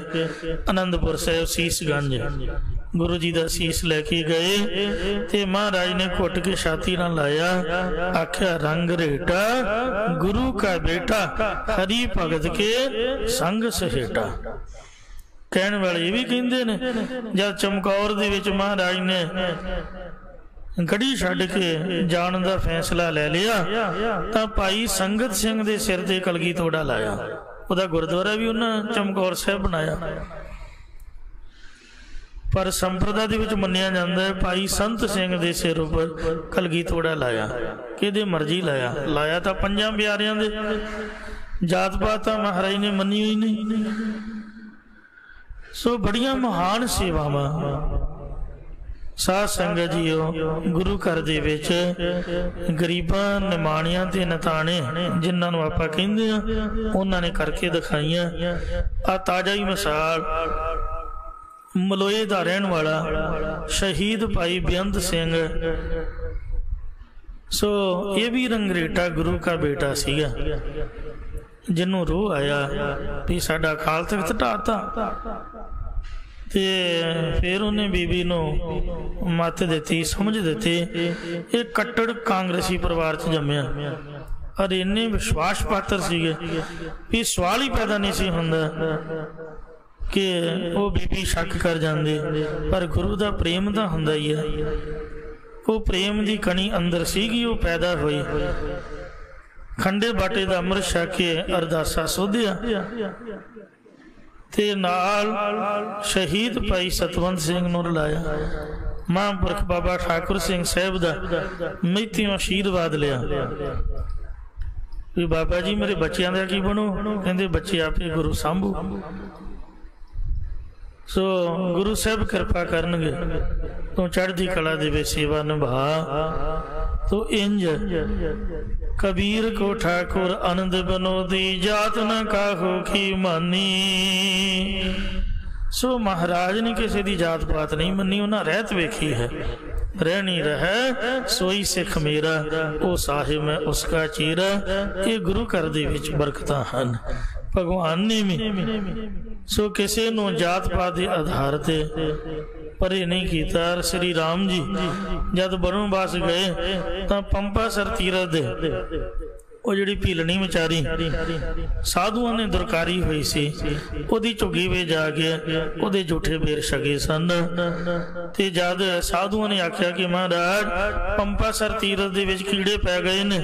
आनंदपुर साहिब सीसगंज गुरु जी का सीस लैके गए ते महाराज ने घुट के छाती ना लाया, आख्या रंग रेटा गुरु का बेटा, हरि भगत के संग सहेटा। कहने वाले ये भी कहते ने जब चमकौर दे विच महाराज ने गढ़ी छड्ड के जान का फैसला ले लिया तो भाई संगत सिंह दे सिर ते कलगी तोड़ा लाया। ਉਹਦਾ ਗੁਰਦੁਆਰਾ ਵੀ ਉਹਨਾਂ ਚਮਕੌਰ ਸਾਹਿਬ ਬਣਾਇਆ। ਪਰ ਸੰਪਰਦਾ ਦੇ ਵਿੱਚ ਮੰਨਿਆ ਜਾਂਦਾ ਹੈ ਭਾਈ ਸੰਤ ਸਿੰਘ ਦੇ ਸਿਰ ਉੱਪਰ ਕਲਗੀਧੋੜਾ ਲਾਇਆ, ਕਿਹਦੇ ਮਰਜ਼ੀ ਲਾਇਆ ਤਾਂ ਪੰਜਾਂ ਪਿਆਰਿਆਂ ਦੇ। ਜਾਤ ਪਾਤ ਤਾਂ ਮਹਾਰਾਜ ਨੇ ਮੰਨੀ ਹੋਈ ਨਹੀਂ। ਸੋ ਬੜੀਆਂ ਮਹਾਨ ਸੇਵਾਵਾਂ ਸਾਧ ਸੰਗਤ ਜੀਓ ਗੁਰੂ ਘਰ ਦੇ ਵਿੱਚ ਗਰੀਬਾਂ ਨਿਮਾਣਿਆਂ ਤੇ ਨਤਾਣੇ ਜਿਨ੍ਹਾਂ ਨੂੰ ਆਪਾਂ ਕਹਿੰਦੇ ਆ ਉਹਨਾਂ ਨੇ ਕਰਕੇ ਦਿਖਾਈਆਂ। ਆ ਤਾਜ਼ਾ ਹੀ ਮਿਸਾਲ ਮਲੋਏ ਦਾ ਰਹਿਣ ਵਾਲਾ ਸ਼ਹੀਦ ਭਾਈ ਬੇਅੰਤ ਸਿੰਘ। ਸੋ ਇਹ ਵੀ ਰੰਗਰੇਟਾ ਗੁਰੂ ਕਾ ਬੇਟਾ ਸੀਗਾ, ਜਿਹਨੂੰ ਰੋਹ ਆਇਆ ਵੀ ਸਾਡਾ ਅਕਾਲ ਤਖਤ ਢਾਤਾ। ਤੇ ਫਿਰ ਉਹਨੇ ਬੀਬੀ ਨੂੰ ਮੱਤ ਦਿੱਤੀ, ਸਮਝ ਦਿੱਤੀ। ਇਹ ਕੱਟੜ ਕਾਂਗਰਸੀ ਪਰਿਵਾਰ 'ਚ ਜੰਮਿਆ ਔਰ ਇੰਨੇ ਵਿਸ਼ਵਾਸ ਪਾਤਰ ਸੀਗੇ ਵੀ ਸਵਾਲ ਹੀ ਪੈਦਾ ਨਹੀਂ ਸੀ ਹੁੰਦਾ ਕਿ ਉਹ ਬੀਬੀ ਸ਼ੱਕ ਕਰ ਜਾਂਦੇ। ਪਰ ਗੁਰੂ ਦਾ ਪ੍ਰੇਮ ਤਾਂ ਹੁੰਦਾ ਹੀ ਹੈ। ਉਹ ਪ੍ਰੇਮ ਦੀ ਕਣੀ ਅੰਦਰ ਸੀਗੀ, ਉਹ ਪੈਦਾ ਹੋਈ। ਖੰਡੇ ਬਾਟੇ ਦਾ ਅੰਮ੍ਰਿਤ ਛਕ ਕੇ ਅਰਦਾਸਾ ਸੋਧਿਆ ਤੇ ਨਾਲ ਸ਼ਹੀਦ ਭਾਈ ਸਤਵੰਤ ਸਿੰਘ ਨੂੰ ਰਲਾਇਆ। ਮਹਾਂਪੁਰਖ ਬਾਬਾ ਠਾਕੁਰ ਸਿੰਘ ਸਾਹਿਬ ਦਾ ਮੈਥੋਂ ਆਸ਼ੀਰਵਾਦ ਲਿਆ ਵੀ ਬਾਬਾ ਜੀ ਮੇਰੇ ਬੱਚਿਆਂ ਦਾ ਕੀ ਬਣੂ? ਕਹਿੰਦੇ ਬੱਚੇ ਆਪੇ ਗੁਰੂ ਸਾਂਭੂ। ਸੋ ਗੁਰੂ ਸਾਹਿਬ ਕਿਰਪਾ ਕਰਨਗੇ, ਤੂੰ ਚੜ੍ਹਦੀ ਕਲਾ ਦੇ ਵਿੱਚ ਸੇਵਾ ਨਿਭਾ। ਤੋ ਇੰਜ कबीर को ठाकुर आनंद बनोदी जात न काहू की मानी। सो महाराज ने किसी की जात पात नहीं मनी, उन्हें रहत वेखी है। रहनी रह सोई सिख मेरा, ओ साहिब मैं उसका चीरा। ये गुरु घर दे विच बरकतां हन भगवान ने भी। सो किसी नूं जात पात के आधार ते परे नहीं किया। श्री राम जी जब बनवास गए तो पंपासर तीरथ दे ਉਹ ਜਿਹੜੀ ਭੀਲਣੀ ਵਿਚਾਰੀ ਸਾਧੂਆਂ ਨੇ ਦੁਰਕਾਰੀ ਹੋਈ ਸੀ, ਉਹਦੀ ਝੁੱਗੀ ਵਿੱਚ ਜਾ ਕੇ ਉਹਦੇ ਝੂਠੇ ਬੇਰ ਛਕੇ ਸਨ। ਤੇ ਜਦ ਸਾਧੂਆਂ ਨੇ ਆਖਿਆ ਕਿ ਮਹਾਰਾਜ ਪੰਪਾਸਰ ਤੀਰਥ ਦੇ ਵਿੱਚ ਕੀੜੇ ਪੈ ਗਏ ਨੇ,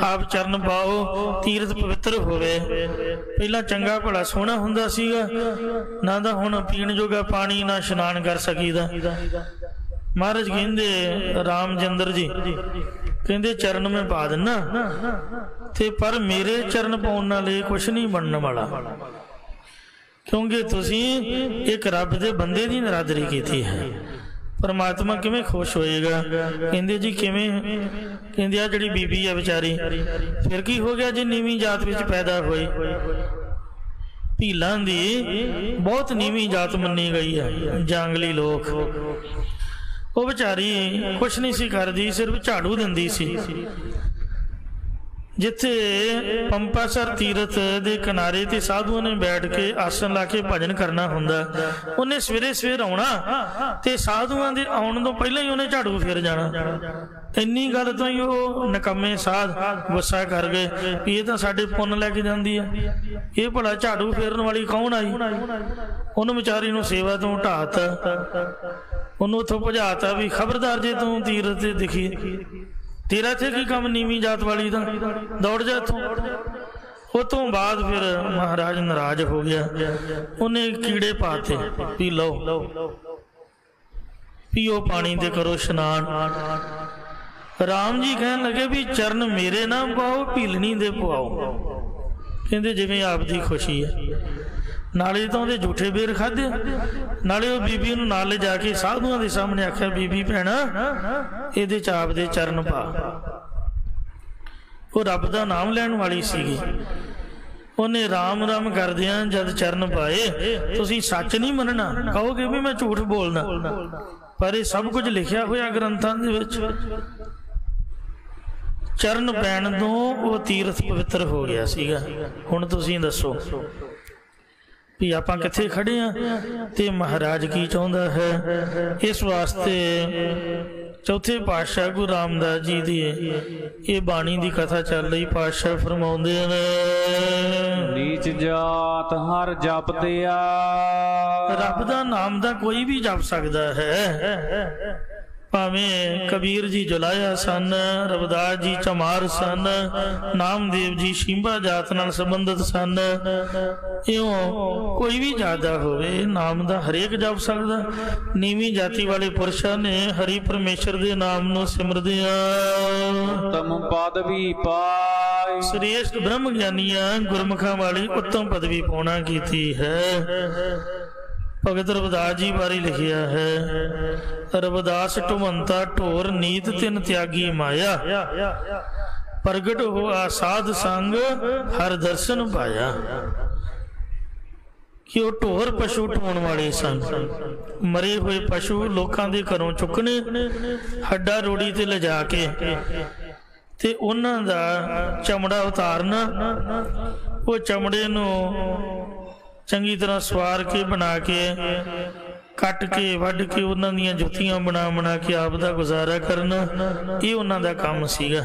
ਆਪ ਚਰਨ ਪਾਓ, ਤੀਰਥ ਪਵਿੱਤਰ ਹੋਵੇ। ਪਹਿਲਾਂ ਚੰਗਾ ਭਲਾ ਸੋਹਣਾ ਹੁੰਦਾ ਸੀਗਾ, ਨਾ ਤਾਂ ਹੁਣ ਪੀਣ ਜੋਗਾ ਪਾਣੀ, ਨਾ ਇਸ਼ਨਾਨ ਕਰ ਸਕੀਦਾ। ਮਹਾਰਾਜ ਕਹਿੰਦੇ ਰਾਮਚੰਦਰ ਜੀ ਕਹਿੰਦੇ ਚਰਨ ਮੈਂ ਪਾ ਦਿੰਨਾ ਤੇ ਪਰ ਮੇਰੇ ਚਰਨ ਪਾਉਣ ਨਾਲ ਇਹ ਕੁਛ ਨਹੀਂ ਬਣਨ ਵਾਲਾ, ਕਿਉਂਕਿ ਤੁਸੀਂ ਇੱਕ ਰੱਬ ਦੇ ਬੰਦੇ ਦੀ ਨਰਾਦਰੀ ਕੀਤੀ ਹੈ। ਪਰਮਾਤਮਾ ਕਿਵੇਂ ਖੁਸ਼ ਹੋਏਗਾ? ਕਹਿੰਦੇ ਜੀ ਕਿਵੇਂ? ਕਹਿੰਦੇ ਆ ਜਿਹੜੀ ਬੀਬੀ ਆ ਵਿਚਾਰੀ, ਫਿਰ ਕੀ ਹੋ ਗਿਆ ਜੇ ਨੀਵੀਂ ਜਾਤ ਵਿੱਚ ਪੈਦਾ ਹੋਈ? ਭੀਲਾਂ ਦੀ ਬਹੁਤ ਨੀਵੀਂ ਜਾਤ ਮੰਨੀ ਗਈ ਹੈ, ਜਾਂਗਲੀ ਲੋਕ। ਉਹ ਵਿਚਾਰੀ ਕੁਛ ਨਹੀਂ ਸੀ ਕਰਦੀ, ਸਿਰਫ ਝਾੜੂ ਦਿੰਦੀ ਸੀ। ਜਿੱਥੇ ਪੰਪਾਸਰ ਤੀਰਥ ਦੇ ਕਿਨਾਰੇ ਤੇ ਸਾਧੂਆਂ ਨੇ ਬੈਠ ਕੇ ਆਸਣ ਲਾ ਕੇ ਭਜਨ ਕਰਨਾ ਹੁੰਦਾ, ਉਹਨੇ ਸਵੇਰੇ ਸਵੇਰ ਆਉਣਾ ਤੇ ਸਾਧੂਆਂ ਦੇ ਆਉਣ ਤੋਂ ਪਹਿਲਾਂ ਹੀ ਉਹਨੇ ਝਾੜੂ ਫੇਰ ਜਾਣਾ। ਇੰਨੀ ਗੱਲ ਤੋਂ ਹੀ ਉਹ ਨਕੰਮੇ ਸਾਧ ਗੁੱਸਾ ਕਰ ਗਏ ਵੀ ਇਹ ਤਾਂ ਸਾਡੇ ਪੁੰਨ ਲੈ ਕੇ ਜਾਂਦੀ ਆ, ਇਹ ਭਲਾ ਝਾੜੂ ਫੇਰਨ ਵਾਲੀ ਕੌਣ ਆਈ? ਉਹਨੂੰ ਵਿਚਾਰੀ ਨੂੰ ਸੇਵਾ ਤੋਂ ਢਾਤਾ, ਉਹਨੂੰ ਉੱਥੋਂ ਭਜਾਤਾ ਵੀ ਖਬਰਦਾਰ ਜੇ ਤੂੰ ਤੀਰਥ ਤੇ ਦਿਖੀ, ਤੇਰਾ ਇੱਥੇ ਕੀ ਕੰਮ ਨੀਵੀਂ ਜਾਤ ਵਾਲੀ ਦਾ, ਦੌੜ ਜਾ ਇੱਥੋਂ। ਉਹ ਤੋਂ ਬਾਅਦ ਫਿਰ ਮਹਾਰਾਜ ਨਾਰਾਜ਼ ਹੋ ਗਿਆ, ਉਹਨੇ ਕੀੜੇ ਪਾਤੇ ਵੀ ਲਓ ਪੀਓ ਪਾਣੀ ਤੇ ਕਰੋ ਇਸ਼ਨਾਨ। ਰਾਮ ਜੀ ਕਹਿਣ ਲੱਗੇ ਵੀ ਚਰਨ ਮੇਰੇ ਨਾ ਪਾਓ, ਭੀਲਣੀ ਦੇ ਪਵਾਓ। ਕਹਿੰਦੇ ਜਿਵੇਂ ਆਪਦੀ ਖੁਸ਼ੀ ਹੈ। ਨਾਲੇ ਤਾਂ ਉਹਦੇ ਝੂਠੇ ਬੇਰ ਖਾਧੇ, ਨਾਲੇ ਉਹ ਬੀਬੀ ਨੂੰ ਨਾਲ ਲਿਜਾ ਕੇ ਸਾਧੂਆਂ ਦੇ ਸਾਹਮਣੇ ਆਖਿਆ ਬੀਬੀ ਭੈਣਾ ਇਹਦੇ ਚ ਆਪਦੇ ਚਰਨ ਪਾ। ਉਹ ਰੱਬ ਦਾ ਨਾਮ ਲੈਣ ਵਾਲੀ ਸੀਗੀ। ਉਹਨੇ ਰਾਮ ਰਾਮ ਕਰਦਿਆਂ ਜਦ ਚਰਨ ਪਾਏ, ਤੁਸੀਂ ਸੱਚ ਨਹੀਂ ਮੰਨਣਾ, ਕਹੋਗੇ ਵੀ ਮੈਂ ਝੂਠ ਬੋਲਦਾ, ਪਰ ਇਹ ਸਭ ਕੁਝ ਲਿਖਿਆ ਹੋਇਆ ਗ੍ਰੰਥਾਂ ਦੇ ਵਿੱਚ। ਚਰਨ ਪੈਣ ਤੋਂ ਉਹ ਤੀਰਥ ਪਵਿੱਤਰ ਹੋ ਗਿਆ ਸੀਗਾ। ਹੁਣ ਤੁਸੀਂ ਦੱਸੋ ਵੀ ਆਪਾਂ ਕਿੱਥੇ ਖੜੇ ਆ ਤੇ ਮਹਾਰਾਜ ਕੀ ਚਾਹੁੰਦਾ ਹੈ? ਇਸ ਵਾਸਤੇ ਚੌਥੇ ਪਾਤਸ਼ਾਹ ਗੁਰੂ ਰਾਮਦਾਸ ਜੀ ਦੀ ਇਹ ਬਾਣੀ ਦੀ ਕਥਾ ਚੱਲ ਰਹੀ। ਪਾਤਸ਼ਾਹ ਫਰਮਾਉਂਦੇ ਨੇ
ਨੀਚ ਜਾਤ ਹਰ ਜਪਦੇ ਆ।
ਰੱਬ ਦਾ ਨਾਮ ਦਾ ਕੋਈ ਵੀ ਜਪ ਸਕਦਾ ਹੈ, ਭਾਵੇਂ ਕਬੀਰ ਜੀ ਜੁਲਾਇਆ ਸਨ, ਰਵਿਦਾਸ ਜੀ ਝਮਾਰ ਸਨ, ਨਾਮਦੇਵ ਜੀ ਸ਼ੀਂਬਾ ਜਾਤ ਨਾਲ ਸੰਬੰਧਿਤ ਸਨ। ਇਉਂ ਕੋਈ ਵੀ ਜਾਤ ਦਾ ਹੋਵੇ ਨਾਮ ਦਾ ਹਰੇਕ ਜਪ ਸਕਦਾ। ਨੀਵੀਂ ਜਾਤੀ ਵਾਲੇ ਪੁਰਸ਼ਾਂ ਨੇ ਹਰੀ ਪਰਮੇਸ਼ਰ ਦੇ ਨਾਮ ਨੂੰ ਸਿਮਰਦਿਆਂ
ਤਮ ਪਦਵੀ ਪਾਈ,
ਸ੍ਰੇਸ਼ਟ ਬ੍ਰਹਮ ਗਿਆਨੀਆਂ ਗੁਰਮੁਖਾਂ ਵਾਲੀ ਉੱਤਮ ਪਦਵੀ ਪਾਉਣਾ ਕੀਤੀ ਹੈ। ਭਗਤ ਰਵਿਦਾਸ ਜੀ ਬਾਰੇ ਲਿਖਿਆ ਹੈ, ਰਵਿਦਾਸ ਢੁਵੰਤਾ ਢੋਰ ਨੀਤ ਤਿੰਨ ਤਿਆਗੀ ਮਾਇਆ, ਪ੍ਰਗਟ ਹੋਆ ਸਾਧ ਸੰਗ ਹਰ ਦਰਸ਼ਨ ਪਾਇਆ। ਕਿ ਉਹ ਢੋਰ ਪਸ਼ੂ ਢੋਣ ਵਾਲੇ ਸਨ। ਮਰੇ ਹੋਏ ਪਸ਼ੂ ਲੋਕਾਂ ਦੇ ਘਰੋਂ ਚੁੱਕਣੇ, ਹੱਡਾ ਰੋੜੀ ਤੇ ਲਿਜਾ ਕੇ ਤੇ ਉਹਨਾਂ ਦਾ ਚਮੜਾ ਉਤਾਰਨਾ, ਉਹ ਚਮੜੇ ਨੂੰ ਚੰਗੀ ਤਰ੍ਹਾਂ ਸਵਾਰ ਕੇ ਬਣਾ ਕੇ ਕੱਟ ਕੇ ਵੱਢ ਕੇ ਉਹਨਾਂ ਦੀਆਂ ਜੁੱਤੀਆਂ ਬਣਾ ਕੇ ਆਪ ਦਾ ਗੁਜ਼ਾਰਾ ਕਰਨਾ, ਇਹ ਉਹਨਾਂ ਦਾ ਕੰਮ ਸੀਗਾ,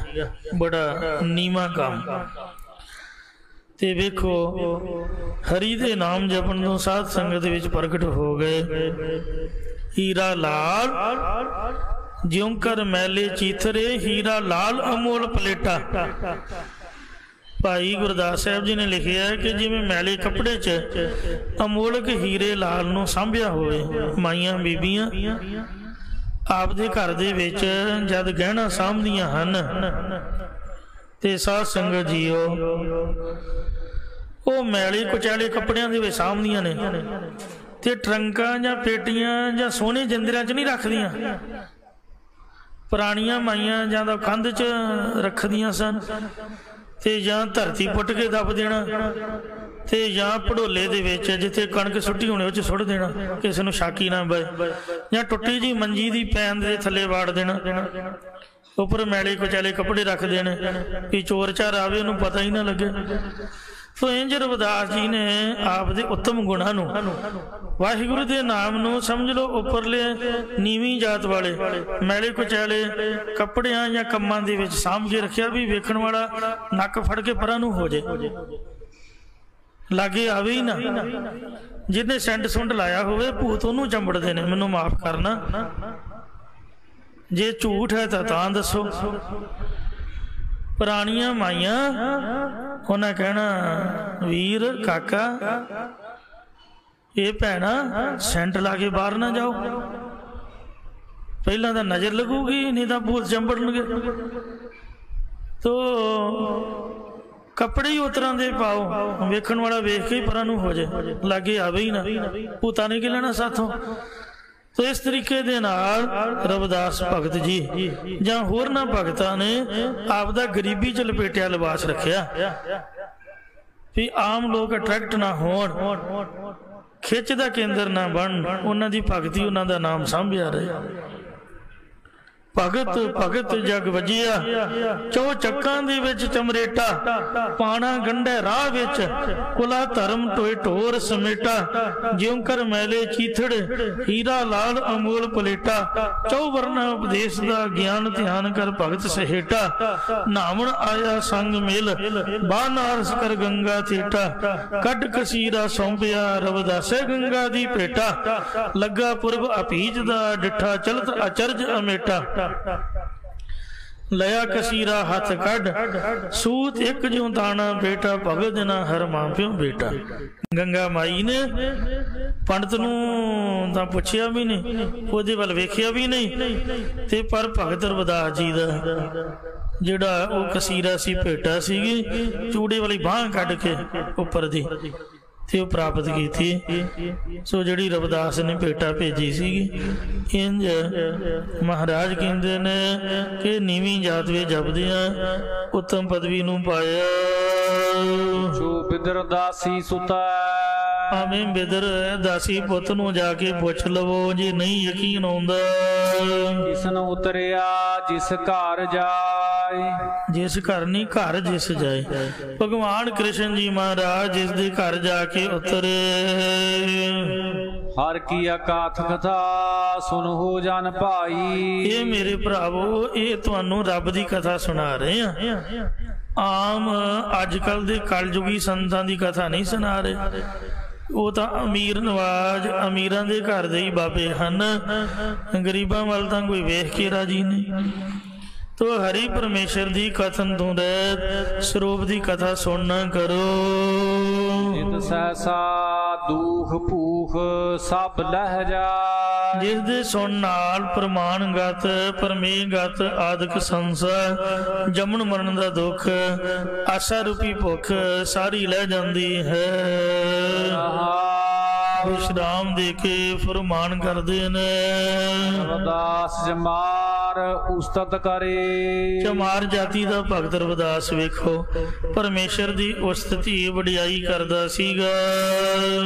ਬੜਾ ਨੀਵਾਂ ਕੰਮ। ਤੇ ਵੇਖੋ ਹਰੀ ਦੇ ਨਾਮ ਜਪਣ ਤੋਂ ਸਾਧ ਸੰਗਤ ਵਿੱਚ ਪ੍ਰਗਟ ਹੋ ਗਏ। ਹੀਰਾ ਲਾਲ ਜਿਉਂ ਕਰ ਮੈਲੇ ਚੀਥਰੇ, ਹੀਰਾ ਲਾਲ ਅਮੋਲ ਪਲੇਟਾ। ਭਾਈ ਗੁਰਦਾਸ ਸਾਹਿਬ ਜੀ ਨੇ ਲਿਖਿਆ ਕਿ ਜਿਵੇਂ ਮੈਲੇ ਕੱਪੜੇ 'ਚ ਅਮੋਲਕ ਹੀਰੇ ਲਾਲ ਨੂੰ ਸਾਂਭਿਆ ਹੋਵੇ। ਮਾਈਆਂ ਬੀਬੀਆਂ ਆਪਦੇ ਘਰ ਦੇ ਵਿੱਚ ਜਦ ਗਹਿਣਾ ਸਾਂਭਦੀਆਂ ਹਨ ਤੇ ਸਾਧ ਸੰਗਤ ਜੀਓ ਉਹ ਮੈਲੇ ਕੁਚੈਲੇ ਕੱਪੜਿਆਂ ਦੇ ਵਿੱਚ ਸਾਂਭਦੀਆਂ ਨੇ ਤੇ ਟਰੰਕਾਂ ਜਾਂ ਪੇਟੀਆਂ ਜਾਂ ਸੋਹਣੇ ਜਿੰਦਰਿਆਂ 'ਚ ਨਹੀਂ ਰੱਖਦੀਆਂ। ਪੁਰਾਣੀਆਂ ਮਾਈਆਂ ਜਾਂ ਤਾਂ ਕੰਧ 'ਚ ਰੱਖਦੀਆਂ ਸਨ ਤੇ ਜਾਂ ਧਰਤੀ ਪੁੱਟ ਕੇ ਦੱਬ ਦੇਣਾ ਤੇ ਜਾਂ ਭੜੋਲੇ ਦੇ ਵਿੱਚ ਜਿੱਥੇ ਕਣਕ ਸੁੱਟੀ ਹੋਣੀ ਉਹ 'ਚ ਸੁੱਟ ਦੇਣਾ, ਕਿਸੇ ਨੂੰ ਸ਼ਾਕੀ ਨਾ ਪਏ, ਜਾਂ ਟੁੱਟੀ ਜੀ ਮੰਜੀ ਦੀ ਪੈਨ ਦੇ ਥੱਲੇ ਵਾੜ ਦੇਣਾ, ਉੱਪਰ ਮੈਲੇ ਕੁਚੈਲੇ ਕੱਪੜੇ ਰੱਖ ਦੇਣੇ ਵੀ ਚੋਰ ਚਾਰ ਆਵੇ ਉਹਨੂੰ ਪਤਾ ਹੀ ਨਾ ਲੱਗੇ। ਸੋ ਇੰਝ ਰਵਿਦਾਸ ਜੀ ਨੇ ਆਪ ਦੇ ਉੱਤਮ ਗੁਣਾਂ ਨੂੰ, ਵਾਹਿਗੁਰੂ ਦੇ ਨਾਮ ਨੂੰ ਸਮਝ ਲਓ ਉੱਪਰਲੇ ਨੀਵੀਂ ਜਾਤ ਵਾਲੇ ਮੈਲੇ ਕੁਚੈਲੇ ਕੱਪੜਿਆਂ ਜਾਂ ਕੰਮਾਂ ਦੇ ਵਿੱਚ ਸਾਂਭ ਕੇ ਰੱਖਿਆ ਵੀ ਵੇਖਣ ਵਾਲਾ ਨੱਕ ਫੜ ਕੇ ਪਰਾਂ ਨੂੰ ਹੋ ਜੇ, ਲਾਗੇ ਆਵੇ ਹੀ ਨਾ। ਜਿਹਨੇ ਸੈਂਟ ਸੁੰਡ ਲਾਇਆ ਹੋਵੇ ਭੂਤ ਉਹਨੂੰ ਚੰਬੜਦੇ ਨੇ, ਮੈਨੂੰ ਮਾਫ ਕਰਨਾ, ਜੇ ਝੂਠ ਹੈ ਤਾਂ ਦੱਸੋ। ਪੁਰਾਣੀਆਂ ਮਾਈਆਂ ਉਹਨਾਂ ਕਹਿਣਾ ਵੀਰ ਕਾਕਾ ਇਹ ਭੈਣਾ ਸੈਂਟ ਲਾ ਕੇ ਬਾਹਰ ਨਾ ਜਾਓ, ਪਹਿਲਾਂ ਤਾਂ ਨਜ਼ਰ ਲੱਗੂਗੀ ਨਹੀਂ ਤਾਂ ਭੂਤ ਚੰਬੜਨਗੇ। ਤੋ ਕੱਪੜੇ ਹੀ ਉਸ ਤਰ੍ਹਾਂ ਦੇ ਪਾਓ ਵੇਖਣ ਵਾਲਾ ਵੇਖ ਕੇ ਹੀ ਪਰਾਂ ਨੂੰ ਹੋ ਜਾਏ, ਲਾਗੇ ਆਵੇ ਹੀ ਨਾ, ਭੂਤਾਂ ਨੇ ਕੀ ਲੈਣਾ ਸਾਥੋਂ। ਤੋ ਇਸ ਤਰੀਕੇ ਦੇ ਨਾਲ ਰਵਿਦਾਸ ਭਗਤ ਜੀ ਜਾਂ ਹੋਰਨਾਂ ਭਗਤਾਂ ਨੇ ਆਪਦਾ ਗਰੀਬੀ 'ਚ ਲਪੇਟਿਆ ਲਿਬਾਸ ਰੱਖਿਆ ਵੀ ਆਮ ਲੋਕ ਅਟਰੈਕਟ ਨਾ ਹੋਣ, ਖਿੱਚ ਦਾ ਕੇਂਦਰ ਨਾ ਬਣਨ, ਉਹਨਾਂ ਦੀ ਭਗਤੀ ਉਹਨਾਂ ਦਾ ਨਾਮ ਸਾਂਭਿਆ ਰਹੇ। ਭਗਤ ਭਗਤ ਜਗ ਵਜਿਆ ਚੌ ਚੱਕਾਂ ਦੇ ਵਿੱਚ ਚਮਰੇਟਾ, ਪਾਣਾ ਗੰਢੇ ਰਾਹ ਵਿੱਚ ਕੁਲਾ ਧਰਮ ਟੋਏ ਢੋਰ ਸਮੇਟਾ, ਜਿਉਂ ਕਰ ਮੈਲੇ ਚੀਥੜ ਹੀਰਾ ਲਾਲ ਅਮੋਲ ਪਲੇਟਾ, ਚੌ ਵਰਨਾ ਉਪਦੇਸ਼ ਦਾ ਗਿਆਨ ਧਿਆਨ ਕਰ ਭਗਤ ਸਹੇਟਾ, ਨਾਵਣ ਆਇਆ ਸੰਗ ਮਿਲ ਬਾਨਾਰਸ ਕਰ ਗੰਗਾ ਥੇਟਾ, ਕੱਢ ਕਸੀਰਾ ਸੌਂਪਿਆ ਰਵਿਦਾਸੇ ਗੰਗਾ ਦੀ ਭੇਟਾ, ਲੱਗਾ ਪੁਰਬ ਅਪੀਜ ਦਾ ਡਿੱਠਾ ਚਲਤ ਅਚਰਜ ਅਮੇਟਾ, ਲਿਆ ਕਸੀਰਾ ਹੱਥ ਕੱਢ ਸੂਤ ਇੱਕ ਜਿਉਂ ਦਾਣਾ ਬੇਟਾ, ਭਗਤ ਨਾ ਹਰ ਮਾਂ ਪਿਓ ਬੇਟਾ। ਗੰਗਾ ਮਾਈ ਨੇ ਪੰਡਤ ਨੂੰ ਤਾਂ ਪੁੱਛਿਆ ਵੀ ਨਹੀਂ, ਉਹਦੇ ਵੱਲ ਵੇਖਿਆ ਵੀ ਨਹੀਂ, ਤੇ ਪਰ ਭਗਤ ਰਵਿਦਾਸ ਜੀ ਦਾ ਜਿਹੜਾ ਉਹ ਕਸੀਰਾ ਸੀ ਭੇਟਾ ਸੀਗੀ, ਚੂੜੇ ਵਾਲੀ ਬਾਂਹ ਕੱਢ ਕੇ ਉੱਪਰ ਦੀ ਤੇ ਉਹ ਪ੍ਰਾਪਤ ਕੀਤੀ। ਸੋ ਜਿਹੜੀ ਰਵਿਦਾਸ ਨੇ ਭੇਟਾ ਭੇਜੀ ਸੀਗੀ। ਇੰਝ ਮਹਾਰਾਜ ਕਹਿੰਦੇ ਨੇ ਕਿ ਨੀਵੀਂ ਜਾਤ ਵੇ ਜਪਦਿਆਂ ਉੱਤਮ ਪਦਵੀ ਨੂੰ ਪਾਇਆ।
ਜੋ ਬਿਦਰ ਦਾਸੀ ਸੁਤਾ,
ਭਾਵੇਂ ਬਿਦਰ ਦਾਸੀ ਪੁੱਤ ਨੂੰ ਜਾ ਕੇ ਪੁੱਛ ਲਵੋ ਜੇ ਨਹੀਂ ਯਕੀਨ ਆਉਂਦਾ।
ਜਿਸ ਨੂੰ ਉਤਰਿਆ ਜਿਸ ਘਰ ਜਾਏ,
ਜਿਸ ਘਰ ਨਹੀਂ ਘਰ ਜਿਸ ਜਾਏ। ਭਗਵਾਨ ਕ੍ਰਿਸ਼ਨ ਜੀ ਮਹਾਰਾਜ ਜਿਸ ਦੇ ਘਰ ਜਾ ਕੇ ਉਤਰੇ,
ਹਰ ਕੀ ਅਕਾਥ ਕਥਾ ਸੁਨਹੁ ਜਨ ਭਾਈ।
ਇਹ ਮੇਰੇ ਭਰਾਵੋ ਇਹ ਤੁਹਾਨੂੰ ਰੱਬ ਦੀ ਕਥਾ ਸੁਣਾ ਰਹੇ ਆ, ਆਮ ਅੱਜ ਕੱਲ ਦੇ ਕਲਯੁਗੀ ਸੰਤਾਂ ਦੀ ਕਥਾ ਨਹੀਂ ਸੁਣਾ ਰਹੇ। ਉਹ ਤਾਂ ਅਮੀਰ ਨਵਾਜ ਅਮੀਰਾਂ ਦੇ ਘਰ ਦੇ ਹੀ ਬਾਬੇ ਹਨ, ਗਰੀਬਾਂ ਵੱਲ ਤਾਂ ਕੋਈ ਵੇਖ ਕੇ ਰਾਜੀ ਨਹੀਂ। ਤੋ ਹਰੀ ਪਰਮੇਸ਼ਰ ਦੀ ਕਥਨ ਤੋਂ ਰਹਿਤ ਸਰੂਪ ਦੀ ਕਥਾ ਸੁਣਨਾ ਕਰੋ।
ਜਿਤ ਸਹਸਾ ਦੂਖ ਭੂਖ ਸਭ ਲਹਿ ਜਾ,
ਜਿਸ ਦੇ ਸੁਣ ਨਾਲ ਪ੍ਰਮਾਣਗਤ ਪਰਮੇਗਤ ਆਦਿਕ ਸੰਸਾਰ ਜੰਮਣ ਮਰਨ ਦਾ ਦੁੱਖ ਆਸਾ ਰੂਪੀ ਭੁੱਖ ਸਾਰੀ ਲੈ ਜਾਂਦੀ ਹੈ। ਵਿਸ਼ਰਾਮ ਦੇ ਕੇ ਫਰਮਾਨ ਕਰਦੇ ਨੇ,
ਰਵਿਦਾਸ ਜਮਾਰ ਉਸਤਤ ਕਰੇ।
ਚਮਾਰ ਜਾਤੀ ਦਾ ਭਗਤ ਰਵਿਦਾਸ ਵੇਖੋ ਪਰਮੇਸ਼ਰ ਦੀ ਉਸਤਤੀ ਵਡਿਆਈ ਕਰਦਾ ਸੀਗਾ।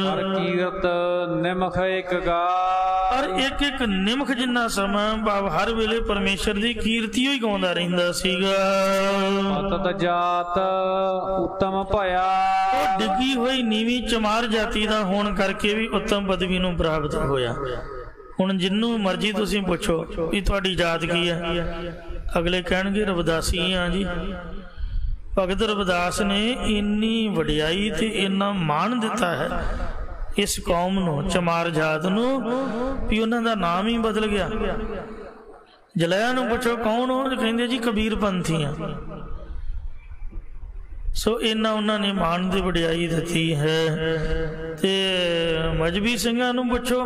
ਹਰ ਕੀਰਤ ਨਿਮਖ ਇੱਕ ਗਾ,
ਪਰ ਇੱਕ ਇੱਕ ਨਿਮਖ ਜਿੰਨਾ ਸਮਾਂ ਭਾਵ ਹਰ ਵੇਲੇ ਪਰਮੇਸ਼ਰ ਦੀ ਕੀਰਤੀ ਹੀ ਗਾਉਂਦਾ ਰਹਿੰਦਾ ਸੀਗਾ।
ਪਤਤ ਜਾਤ ਉੱਤਮ ਭਇਆ,
ਉਹ ਡਿੱਗੀ ਹੋਈ ਨੀਵੀਂ ਚਮਾਰ ਜਾਤੀ ਦਾ ਹੋਣ ਕਰਕੇ ਵੀ ਉੱਤਮ ਪਦਵੀ ਨੂੰ ਪ੍ਰਾਪਤ ਹੋਇਆ। ਹੁਣ ਜਿੰਨੂੰ ਮਰਜ਼ੀ ਤੁਸੀਂ ਪੁੱਛੋ ਵੀ ਤੁਹਾਡੀ ਜਾਤ ਕੀ ਹੈ, ਅਗਲੇ ਕਹਿਣਗੇ ਰਵਿਦਾਸੀ ਆ ਜੀ। ਭਗਤ ਰਵਿਦਾਸ ਨੇ ਇੰਨੀ ਵਡਿਆਈ ਤੇ ਇੰਨਾ ਮਾਣ ਦਿੱਤਾ ਹੈ ਇਸ ਕੌਮ ਨੂੰ, ਚਮਾਰ ਜਾਤ ਨੂੰ, ਵੀ ਉਹਨਾਂ ਦਾ ਨਾਮ ਹੀ ਬਦਲ ਗਿਆ। ਜਲਿਆ ਨੂੰ ਪੁੱਛੋ ਕੌਣ ਹੋ, ਕਹਿੰਦੇ ਜੀ ਕਬੀਰ ਪੰਥੀ ਆ। ਸੋ ਇੰਨਾ ਉਹਨਾਂ ਨੇ ਮਾਣ ਦੀ ਵਡਿਆਈ ਦਿੱਤੀ ਹੈ। ਤੇ ਮਜਬੀ ਸਿੰਘਾਂ ਨੂੰ ਪੁੱਛੋ,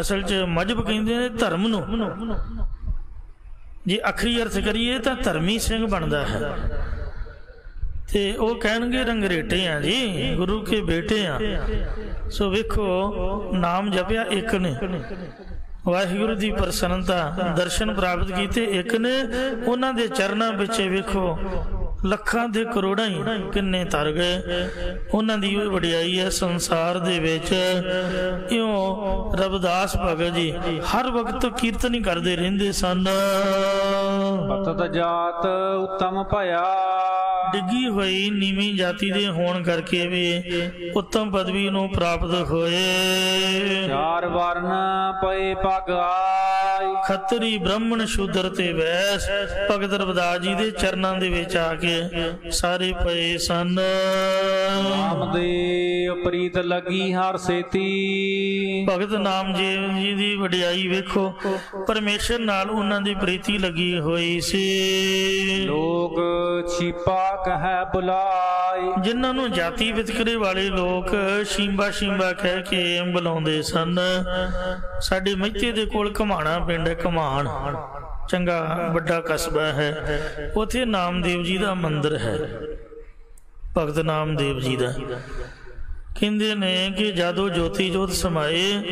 ਅਸਲ 'ਚ ਮਜਬ ਕਹਿੰਦੇ ਨੇ ਧਰਮ ਨੂੰ, ਜੇ ਅਖਰੀ ਅਰਥ ਕਰੀਏ ਤਾਂ ਧਰਮੀ ਸਿੰਘ ਬਣਦਾ ਹੈ। ਤੇ ਉਹ ਕਹਿਣਗੇ ਰੰਗਰੇਟੇ ਆ ਜੀ, ਗੁਰੂ ਕੇ ਬੇਟੇ ਆ। ਸੋ ਵੇਖੋ ਨਾਮ ਜਪਿਆ ਇੱਕ ਨੇ, ਵਾਹਿਗੁਰੂ ਦੀ ਪ੍ਰਸੰਨਤਾ ਦਰਸ਼ਨ ਪ੍ਰਾਪਤ ਕੀਤੇ ਇੱਕ ਨੇ, ਉਹਨਾਂ ਦੇ ਚਰਨਾਂ ਵਿੱਚ ਵੇਖੋ ਲੱਖਾਂ ਦੇ ਕਰੋੜਾਂ ਹੀ ਕਿੰਨੇ ਤਰ ਗਏ। ਉਹਨਾਂ ਦੀ ਉਹ ਵਡਿਆਈ ਹੈ ਸੰਸਾਰ ਦੇ ਵਿੱਚ। ਇਉਂ ਰਵਿਦਾਸ ਭਗਤ ਜੀ ਹਰ ਵਕਤ ਕੀਰਤਨ ਹੀ ਕਰਦੇ ਰਹਿੰਦੇ ਸਨ।
ਪਤਤ ਜਾਤ ਉੱਤਮ ਭਇਆ,
ਡਿੱਗੀ ਹੋਈ ਨੀਵੀਂ ਜਾਤੀ ਦੇ ਹੋਣ ਕਰਕੇ ਵੀ ਉੱਤਮ ਪਦਵੀ ਨੂੰ ਪ੍ਰਾਪਤ ਹੋਏ।
ਚਾਰ ਵਰਨ ਪਏ ਪਗ ਆਈ,
ਖੱਤਰੀ ਬ੍ਰਾਹਮਣ ਸ਼ੂਦਰ ਤੇ ਵੈਸ ਭਗਤ ਰਵਿਦਾਸ ਜੀ ਦੇ ਚਰਨਾਂ ਦੇ ਵਿੱਚ ਆ ਕੇ ਸਾਰੇ ਪਏ ਸਨ।
ਨਾਮਦੇਵ ਪ੍ਰੀਤ ਲੱਗੀ ਹਰ ਸੇਤੀ,
ਭਗਤ ਨਾਮਦੇਵ ਜੀ ਦੀ ਵਡਿਆਈ ਵੇਖੋ ਪਰਮੇਸ਼ਰ ਨਾਲ ਉਹਨਾਂ ਦੀ ਪ੍ਰੀਤੀ ਲੱਗੀ ਹੋਈ ਸੀ।
ਲੋਕ ਛੀਪਾ ਕਹਿ ਬੁਲਾਈ,
ਜਿਨ੍ਹਾਂ ਨੂੰ ਜਾਤੀ ਵਿਤਕਰੇ ਵਾਲੇ ਲੋਕ ਸ਼ੀਂਬਾ ਸ਼ੀਂਬਾ ਕਹਿ ਕੇ ਬੁਲਾਉਂਦੇ ਸਨ। ਸਾਡੇ ਮਹਿਤੇ ਦੇ ਕੋਲ ਘਮਾਣਾ ਪਿੰਡ, ਘਮਾਣ ਚੰਗਾ ਵੱਡਾ ਕਸਬਾ ਹੈ, ਉੱਥੇ ਨਾਮਦੇਵ ਜੀ ਦਾ ਮੰਦਿਰ ਹੈ। ਭਗਤ ਨਾਮਦੇਵ ਜੀ ਦਾ ਕਹਿੰਦੇ ਨੇ ਕਿ ਜਦੋਂ ਜੋਤੀ ਜੋਤ ਸਮਾਏ,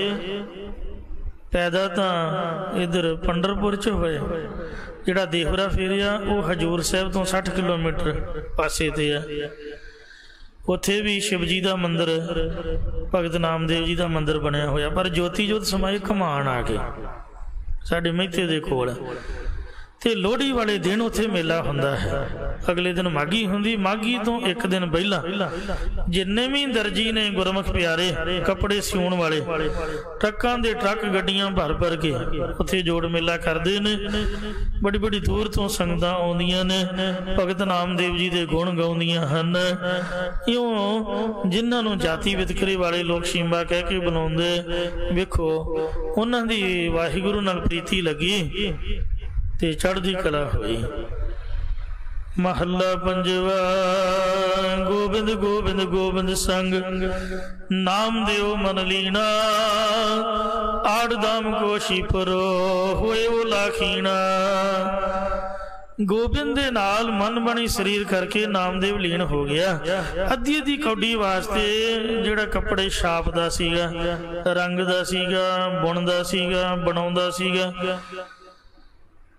ਪੈਦਾ ਤਾਂ ਇਧਰ ਪੰਡਰਪੁਰ 'ਚ ਹੋਏ, ਜਿਹੜਾ ਦੇਵਰਾ ਫੇਰਿਆ ਉਹ ਹਜੂਰ ਸਾਹਿਬ ਤੋਂ 60 ਕਿਲੋਮੀਟਰ ਪਾਸੇ ਤੇ ਆ। ਉੱਥੇ ਵੀ ਸ਼ਿਵ ਜੀ ਦਾ ਮੰਦਿਰ, ਭਗਤ ਨਾਮਦੇਵ ਜੀ ਦਾ ਮੰਦਿਰ ਬਣਿਆ ਹੋਇਆ। ਪਰ ਜੋਤੀ ਜੋਤ ਸਮਾਏ ਘਮਾਣ ਆ ਕੇ ਸਾਡੇ ਮਹਿਤੇ ਦੇ ਕੋਲ। ਤੇ ਲੋਹੜੀ ਵਾਲੇ ਦਿਨ ਉੱਥੇ ਮੇਲਾ ਹੁੰਦਾ ਹੈ। ਅਗਲੇ ਦਿਨ ਮਾਘੀ ਹੁੰਦੀ, ਮਾਘੀ ਤੋਂ ਇੱਕ ਦਿਨ ਪਹਿਲਾਂ ਜਿੰਨੇ ਵੀ ਦਰਜੀ ਨੇ ਗੁਰਮੁਖ ਪਿਆਰੇ ਕੱਪੜੇ ਸਿਉਣ ਵਾਲੇ, ਟਰੱਕਾਂ ਦੇ ਟਰੱਕ ਗੱਡੀਆਂ ਭਰ ਭਰ ਕੇ ਉੱਥੇ ਜੋੜ ਮੇਲਾ ਕਰਦੇ ਨੇ। ਬੜੀ ਬੜੀ ਦੂਰ ਤੋਂ ਸੰਗਤਾਂ ਆਉਂਦੀਆਂ ਨੇ, ਭਗਤ ਨਾਮਦੇਵ ਜੀ ਦੇ ਗੁਣ ਗਾਉਂਦੀਆਂ ਹਨ। ਇਉਂ ਜਿਨ੍ਹਾਂ ਨੂੰ ਜਾਤੀ ਵਿਤਕਰੇ ਵਾਲੇ ਲੋਕ ਸ਼ੀਂਬਾ ਕਹਿ ਕੇ ਬੁਲਾਉਂਦੇ, ਵੇਖੋ ਉਹਨਾਂ ਦੀ ਵਾਹਿਗੁਰੂ ਨਾਲ ਪ੍ਰੀਤੀ ਲੱਗੀ ਤੇ ਚੜ੍ਹਦੀ ਕਲਾ ਹੋਈ। ਮਹੱਲਾ ਪੰਜਵਾ। ਗੋਬਿੰਦ ਗੋਬਿੰਦ ਗੋਬਿੰਦ ਸੰਗ ਨਾਮ ਦਿਓ ਮਨ ਲੀਣਾ, ਆੜ ਦਾਮ ਕੋਸ਼ੀ ਪਰੋ ਹੋਏ ਉਹ ਲਾਖੀਣਾ। ਗੋਬਿੰਦ ਦੇ ਨਾਲ ਮਨ ਬਣੀ ਸਰੀਰ ਕਰਕੇ ਨਾਮਦੇਵ ਲੀਨ ਹੋ ਗਿਆ। ਅੱਧੀ ਅੱਧੀ ਕੌਡੀ ਵਾਸਤੇ ਜਿਹੜਾ ਕੱਪੜੇ ਛਾਪਦਾ ਸੀਗਾ, ਰੰਗ ਦਾ ਸੀਗਾ, ਬੁਣਦਾ ਸੀਗਾ, ਬਣਾਉਂਦਾ ਸੀਗਾ,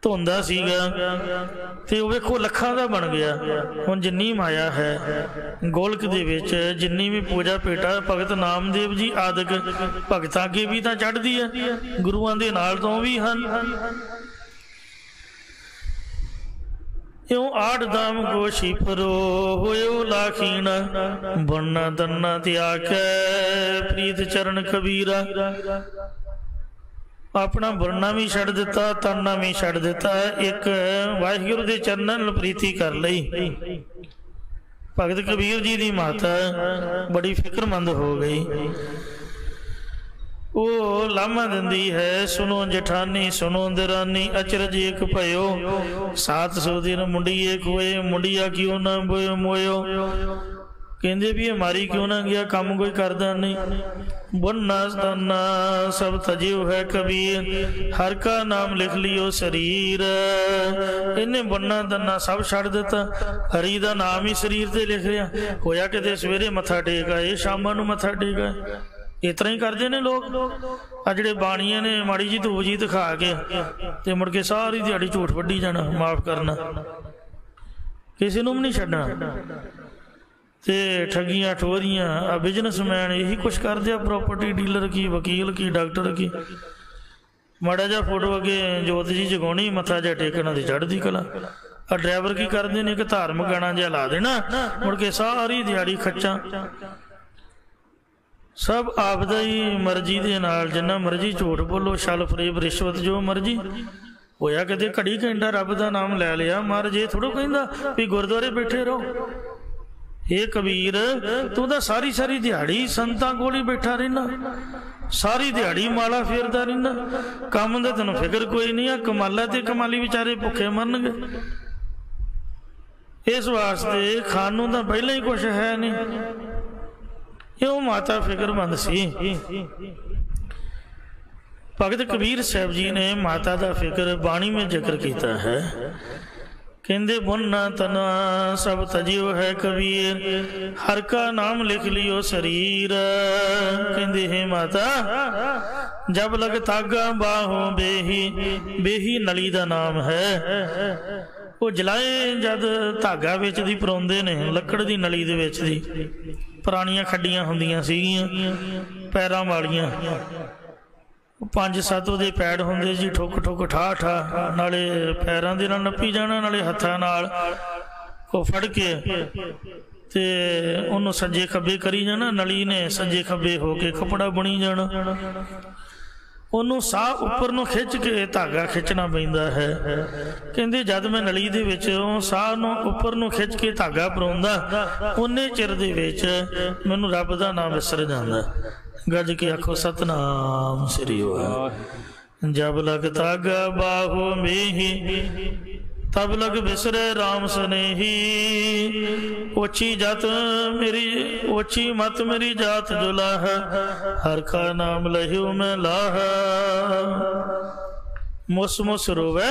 ਧੋਂਦਾ ਸੀਗਾ, ਤੇ ਉਹ ਵੇਖੋ ਲੱਖਾਂ ਦਾ ਬਣ ਗਿਆ। ਹੁਣ ਜਿੰਨੀ ਮਾਇਆ ਹੈ ਗੋਲਕ ਦੇ ਵਿੱਚ, ਜਿੰਨੀ ਵੀ ਪੂਜਾ ਭੇਟਾ ਭਗਤ ਨਾਮਦੇਵ ਜੀ ਆਦਿਕ ਭਗਤਾਂ ਅੱਗੇ ਵੀ ਤਾਂ ਚੜ੍ਹਦੀ ਹੈ, ਗੁਰੂਆਂ ਦੇ ਨਾਲ ਤੋਂ ਵੀ ਹਨ। ਇਉਂ ਆੜ ਦਾਮ ਗੋਸ਼ੀ ਪਰੋ ਹੋਇਓ ਲਾਖੀਣਾ, ਬਣਨਾ ਤੰਨਾ ਤਿਆਗ ਕੇ ਪ੍ਰੀਤ ਚਰਨ ਕਬੀਰਾ। ਆਪਣਾ ਬੁਰਨਾ ਵੀ ਛੱਡ ਦਿੱਤਾ, ਤਨਨਾ ਵੀ ਛੱਡ ਦਿੱਤਾ, ਇੱਕ ਵਾਹਿਗੁਰੂ ਦੇ ਚਰਨਾਂ ਨਾਲ ਪ੍ਰੀਤੀ ਕਰ ਲਈ। ਭਗਤ ਕਬੀਰ ਜੀ ਦੀ ਮਾਤਾ ਬੜੀ ਫਿਕਰਮੰਦ ਹੋ ਗਈ। ਉਹ ਲਾਮਾ ਦਿੰਦੀ ਹੈ, ਸੁਣੋ ਜਠਾਨੀ ਸੁਣੋ ਦਿਰਾਨੀ, ਅਚਰਜ ਇੱਕ ਭਇਓ, ਸਾਤ ਸੌ ਦਿਨ ਮੁੰਡੀਏ ਕੋਏ, ਮੁੰਡਿਆ ਕਿਉਂ ਨਾ ਮੋਇਓ। ਕਹਿੰਦੇ ਵੀ ਇਹ ਮਾਰੀ ਕਿਉਂ ਨਾ ਗਿਆ, ਕੰਮ ਕੋਈ ਕਰਦਾ ਨਹੀਂ। ਬੁਨਨਾ ਸਤਾਨਾ ਸਭ ਤਜਿਓ ਹੈ ਕਬੀਰ, ਹਰ ਕਾ ਨਾਮ ਲਿਖ ਲਿਓ ਸਰੀਰ। ਇਹਨੇ ਬੁਨਨਾ ਤੰਨਾ ਸਭ ਛੱਡ ਦਿੱਤਾ, ਹਰੀ ਦਾ ਨਾਮ ਹੀ ਸਰੀਰ ਤੇ ਲਿਖ ਲਿਆ। ਹੋਇਆ ਕਿਤੇ ਸਵੇਰੇ ਮੱਥਾ ਟੇਕ ਆਏ, ਸ਼ਾਮਾਂ ਨੂੰ ਮੱਥਾ ਟੇਕ ਆਏ। ਇਸ ਤਰ੍ਹਾਂ ਹੀ ਕਰਦੇ ਨੇ ਲੋਕ। ਆ ਜਿਹੜੇ ਬਾਣੀਆਂ ਨੇ ਮਾੜੀ ਜੀ ਧੂਪ ਜੀ ਦਿਖਾ ਕੇ ਤੇ ਮੁੜ ਕੇ ਸਾਰੀ ਦਿਹਾੜੀ ਝੂਠ ਵੱਢੀ ਜਾਣਾ, ਮਾਫ ਕਰਨਾ, ਕਿਸੇ ਨੂੰ ਵੀ ਨਹੀਂ ਛੱਡਣਾ। ਤੇ ਠੱਗੀਆਂ ਠੋਰੀਆਂ ਆ ਬਿਜ਼ਨਸਮੈਨ ਇਹੀ ਕੁਛ ਕਰਦੇ ਆ, ਪ੍ਰਾਪਰਟੀ ਡੀਲਰ ਕੀ, ਵਕੀਲ ਕੀ, ਡਾਕਟਰ ਕੀ। ਮਾੜਾ ਜਿਹਾ ਫੋਟੋ ਅੱਗੇ ਜੋਤ ਜੀ ਜਗਾਉਣੀ, ਮੱਥਾ ਜਿਹਾ ਟੇਕਣਾ ਤੇ ਚੜ੍ਹਦੀ ਕਲਾ। ਆ ਡਰਾਈਵਰ ਕੀ ਕਰਦੇ ਨੇ, ਇੱਕ ਧਾਰਮਿਕ ਗਾਣਾ ਜਿਹਾ ਲਾ ਦੇਣਾ, ਮੁੜ ਕੇ ਸਾਰੀ ਦਿਹਾੜੀ ਖੱਚਾਂ। ਸਭ ਆਪਦਾ ਹੀ ਮਰਜ਼ੀ ਦੇ ਨਾਲ, ਜਿੰਨਾ ਮਰਜ਼ੀ ਝੂਠ ਬੋਲੋ, ਛਲ ਫਰੇਬ ਰਿਸ਼ਵਤ ਜੋ ਮਰਜ਼ੀ। ਹੋਇਆ ਕਦੇ ਘੜੀ ਘੰਟਾ ਰੱਬ ਦਾ ਨਾਮ ਲੈ ਲਿਆ, ਮਹਾਰਾਜ ਇਹ ਥੋੜ੍ਹਾ ਕਹਿੰਦਾ ਵੀ ਗੁਰਦੁਆਰੇ ਬੈਠੇ ਰਹੋ। ਇਹ ਕਬੀਰ ਤੂੰ ਤਾਂ ਸਾਰੀ ਸਾਰੀ ਦਿਹਾੜੀ ਸੰਤਾਂ ਕੋਲ ਹੀ ਬੈਠਾ ਰਹਿਣਾ, ਸਾਰੀ ਦਿਹਾੜੀ ਮਾਲਾ ਫੇਰਦਾ ਰਹਿਣਾ, ਕੰਮ ਦਾ ਤੈਨੂੰ ਫਿਕਰ ਕੋਈ ਨਹੀਂ। ਆ ਕਮਾਲਾ ਤੇ ਕਮਾਲੀ ਵਿਚਾਰੇ ਭੁੱਖੇ ਮਰਨਗੇ। ਇਸ ਵਾਸਤੇ ਖਾਣ ਨੂੰ ਤਾਂ ਪਹਿਲਾਂ ਹੀ ਕੁਛ ਹੈ ਨਹੀਂ। ਇਹ ਮਾਤਾ ਫਿਕਰਮੰਦ ਸੀ। ਭਗਤ ਕਬੀਰ ਸਾਹਿਬ ਜੀ ਨੇ ਮਾਤਾ ਦਾ ਫਿਕਰ ਬਾਣੀ ਵਿੱਚ ਜ਼ਿਕਰ ਕੀਤਾ ਹੈ। ਕਹਿੰਦੇ ਬੁਨਨਾ ਤਨਾ ਸਭ ਤਜਿਓ ਹੈ ਕਬੀਰ, ਹਰ ਕਾ ਨਾਮ ਲਿਖ ਲਿਓ ਸਰੀਰ। ਕਹਿੰਦੇ ਹੈ ਮਾਤਾ ਜਬ ਲਗ ਤਾਗਾ ਬਾਹੋਂ ਬੇਹੀ, ਬੇਹੀ ਨਲੀ ਦਾ ਨਾਮ ਹੈ। ਉਹ ਜਲਾਏ ਜਦ ਧਾਗਾ ਵਿੱਚ ਦੀ ਪਰੋਂਦੇ ਨੇ, ਲੱਕੜ ਦੀ ਨਲੀ ਦੇ ਵਿੱਚ ਦੀ। ਪੁਰਾਣੀਆਂ ਖੱਡੀਆਂ ਹੁੰਦੀਆਂ ਸੀਗੀਆਂ ਪੈਰਾਂ ਵਾਲੀਆਂ, 5-7 ਉਹਦੇ ਪੈੜ ਹੁੰਦੇ ਜੀ, ਠੁੱਕ ਠੁੱਕ ਠਾ ਠਾ, ਨਾਲੇ ਪੈਰਾਂ ਦੇ ਨਾਲ ਨੱਪੀ ਜਾਣਾ, ਨਾਲੇ ਹੱਥਾਂ ਨਾਲ ਉਹ ਫੜ ਕੇ ਤੇ ਉਹਨੂੰ ਸੱਜੇ ਖੱਬੇ ਕਰੀ ਜਾਣਾ। ਨਲੀ ਨੇ ਸੱਜੇ ਖੱਬੇ ਹੋ ਕੇ ਕੱਪੜਾ ਬੁਣੀ ਜਾਣਾ। ਉਹਨੂੰ ਸਾਹ ਉੱਪਰ ਨੂੰ ਖਿੱਚ ਕੇ ਧਾਗਾ ਖਿੱਚਣਾ ਪੈਂਦਾ ਹੈ। ਕਹਿੰਦੇ ਜਦ ਮੈਂ ਨਲੀ ਦੇ ਵਿੱਚ ਉਹ ਸਾਹ ਨੂੰ ਉੱਪਰ ਨੂੰ ਖਿੱਚ ਕੇ ਧਾਗਾ ਪਰੋਂਦਾ, ਉਹਨੇ ਚਿਰ ਦੇ ਵਿੱਚ ਮੈਨੂੰ ਰੱਬ ਦਾ ਨਾਮ ਵਿਸਰ ਜਾਂਦਾ। ਗੱਜ ਕੇ ਆਖੋ ਸਤਨਾਮ ਸ੍ਰੀ ਵਾਹਿਗੁਰੂ। ਜਬ ਲਗ ਤਾਗਾ ਬਾਹੋ ਮੇਹੀ, ਤਬ ਲਗ ਬਿਸਰੇ ਰਾਮ ਸਨੇਹੀ। ਓਛੀ ਜਤ ਮੇਰੀ, ਓਛੀ ਮਤ ਮੇਰੀ ਜਾਤ ਜੁਲਾਹ, ਹਰ ਕਾ ਨਾਮ ਲਹਿਓ ਮੈਂ ਲਾਹ। मुस मुस रोवे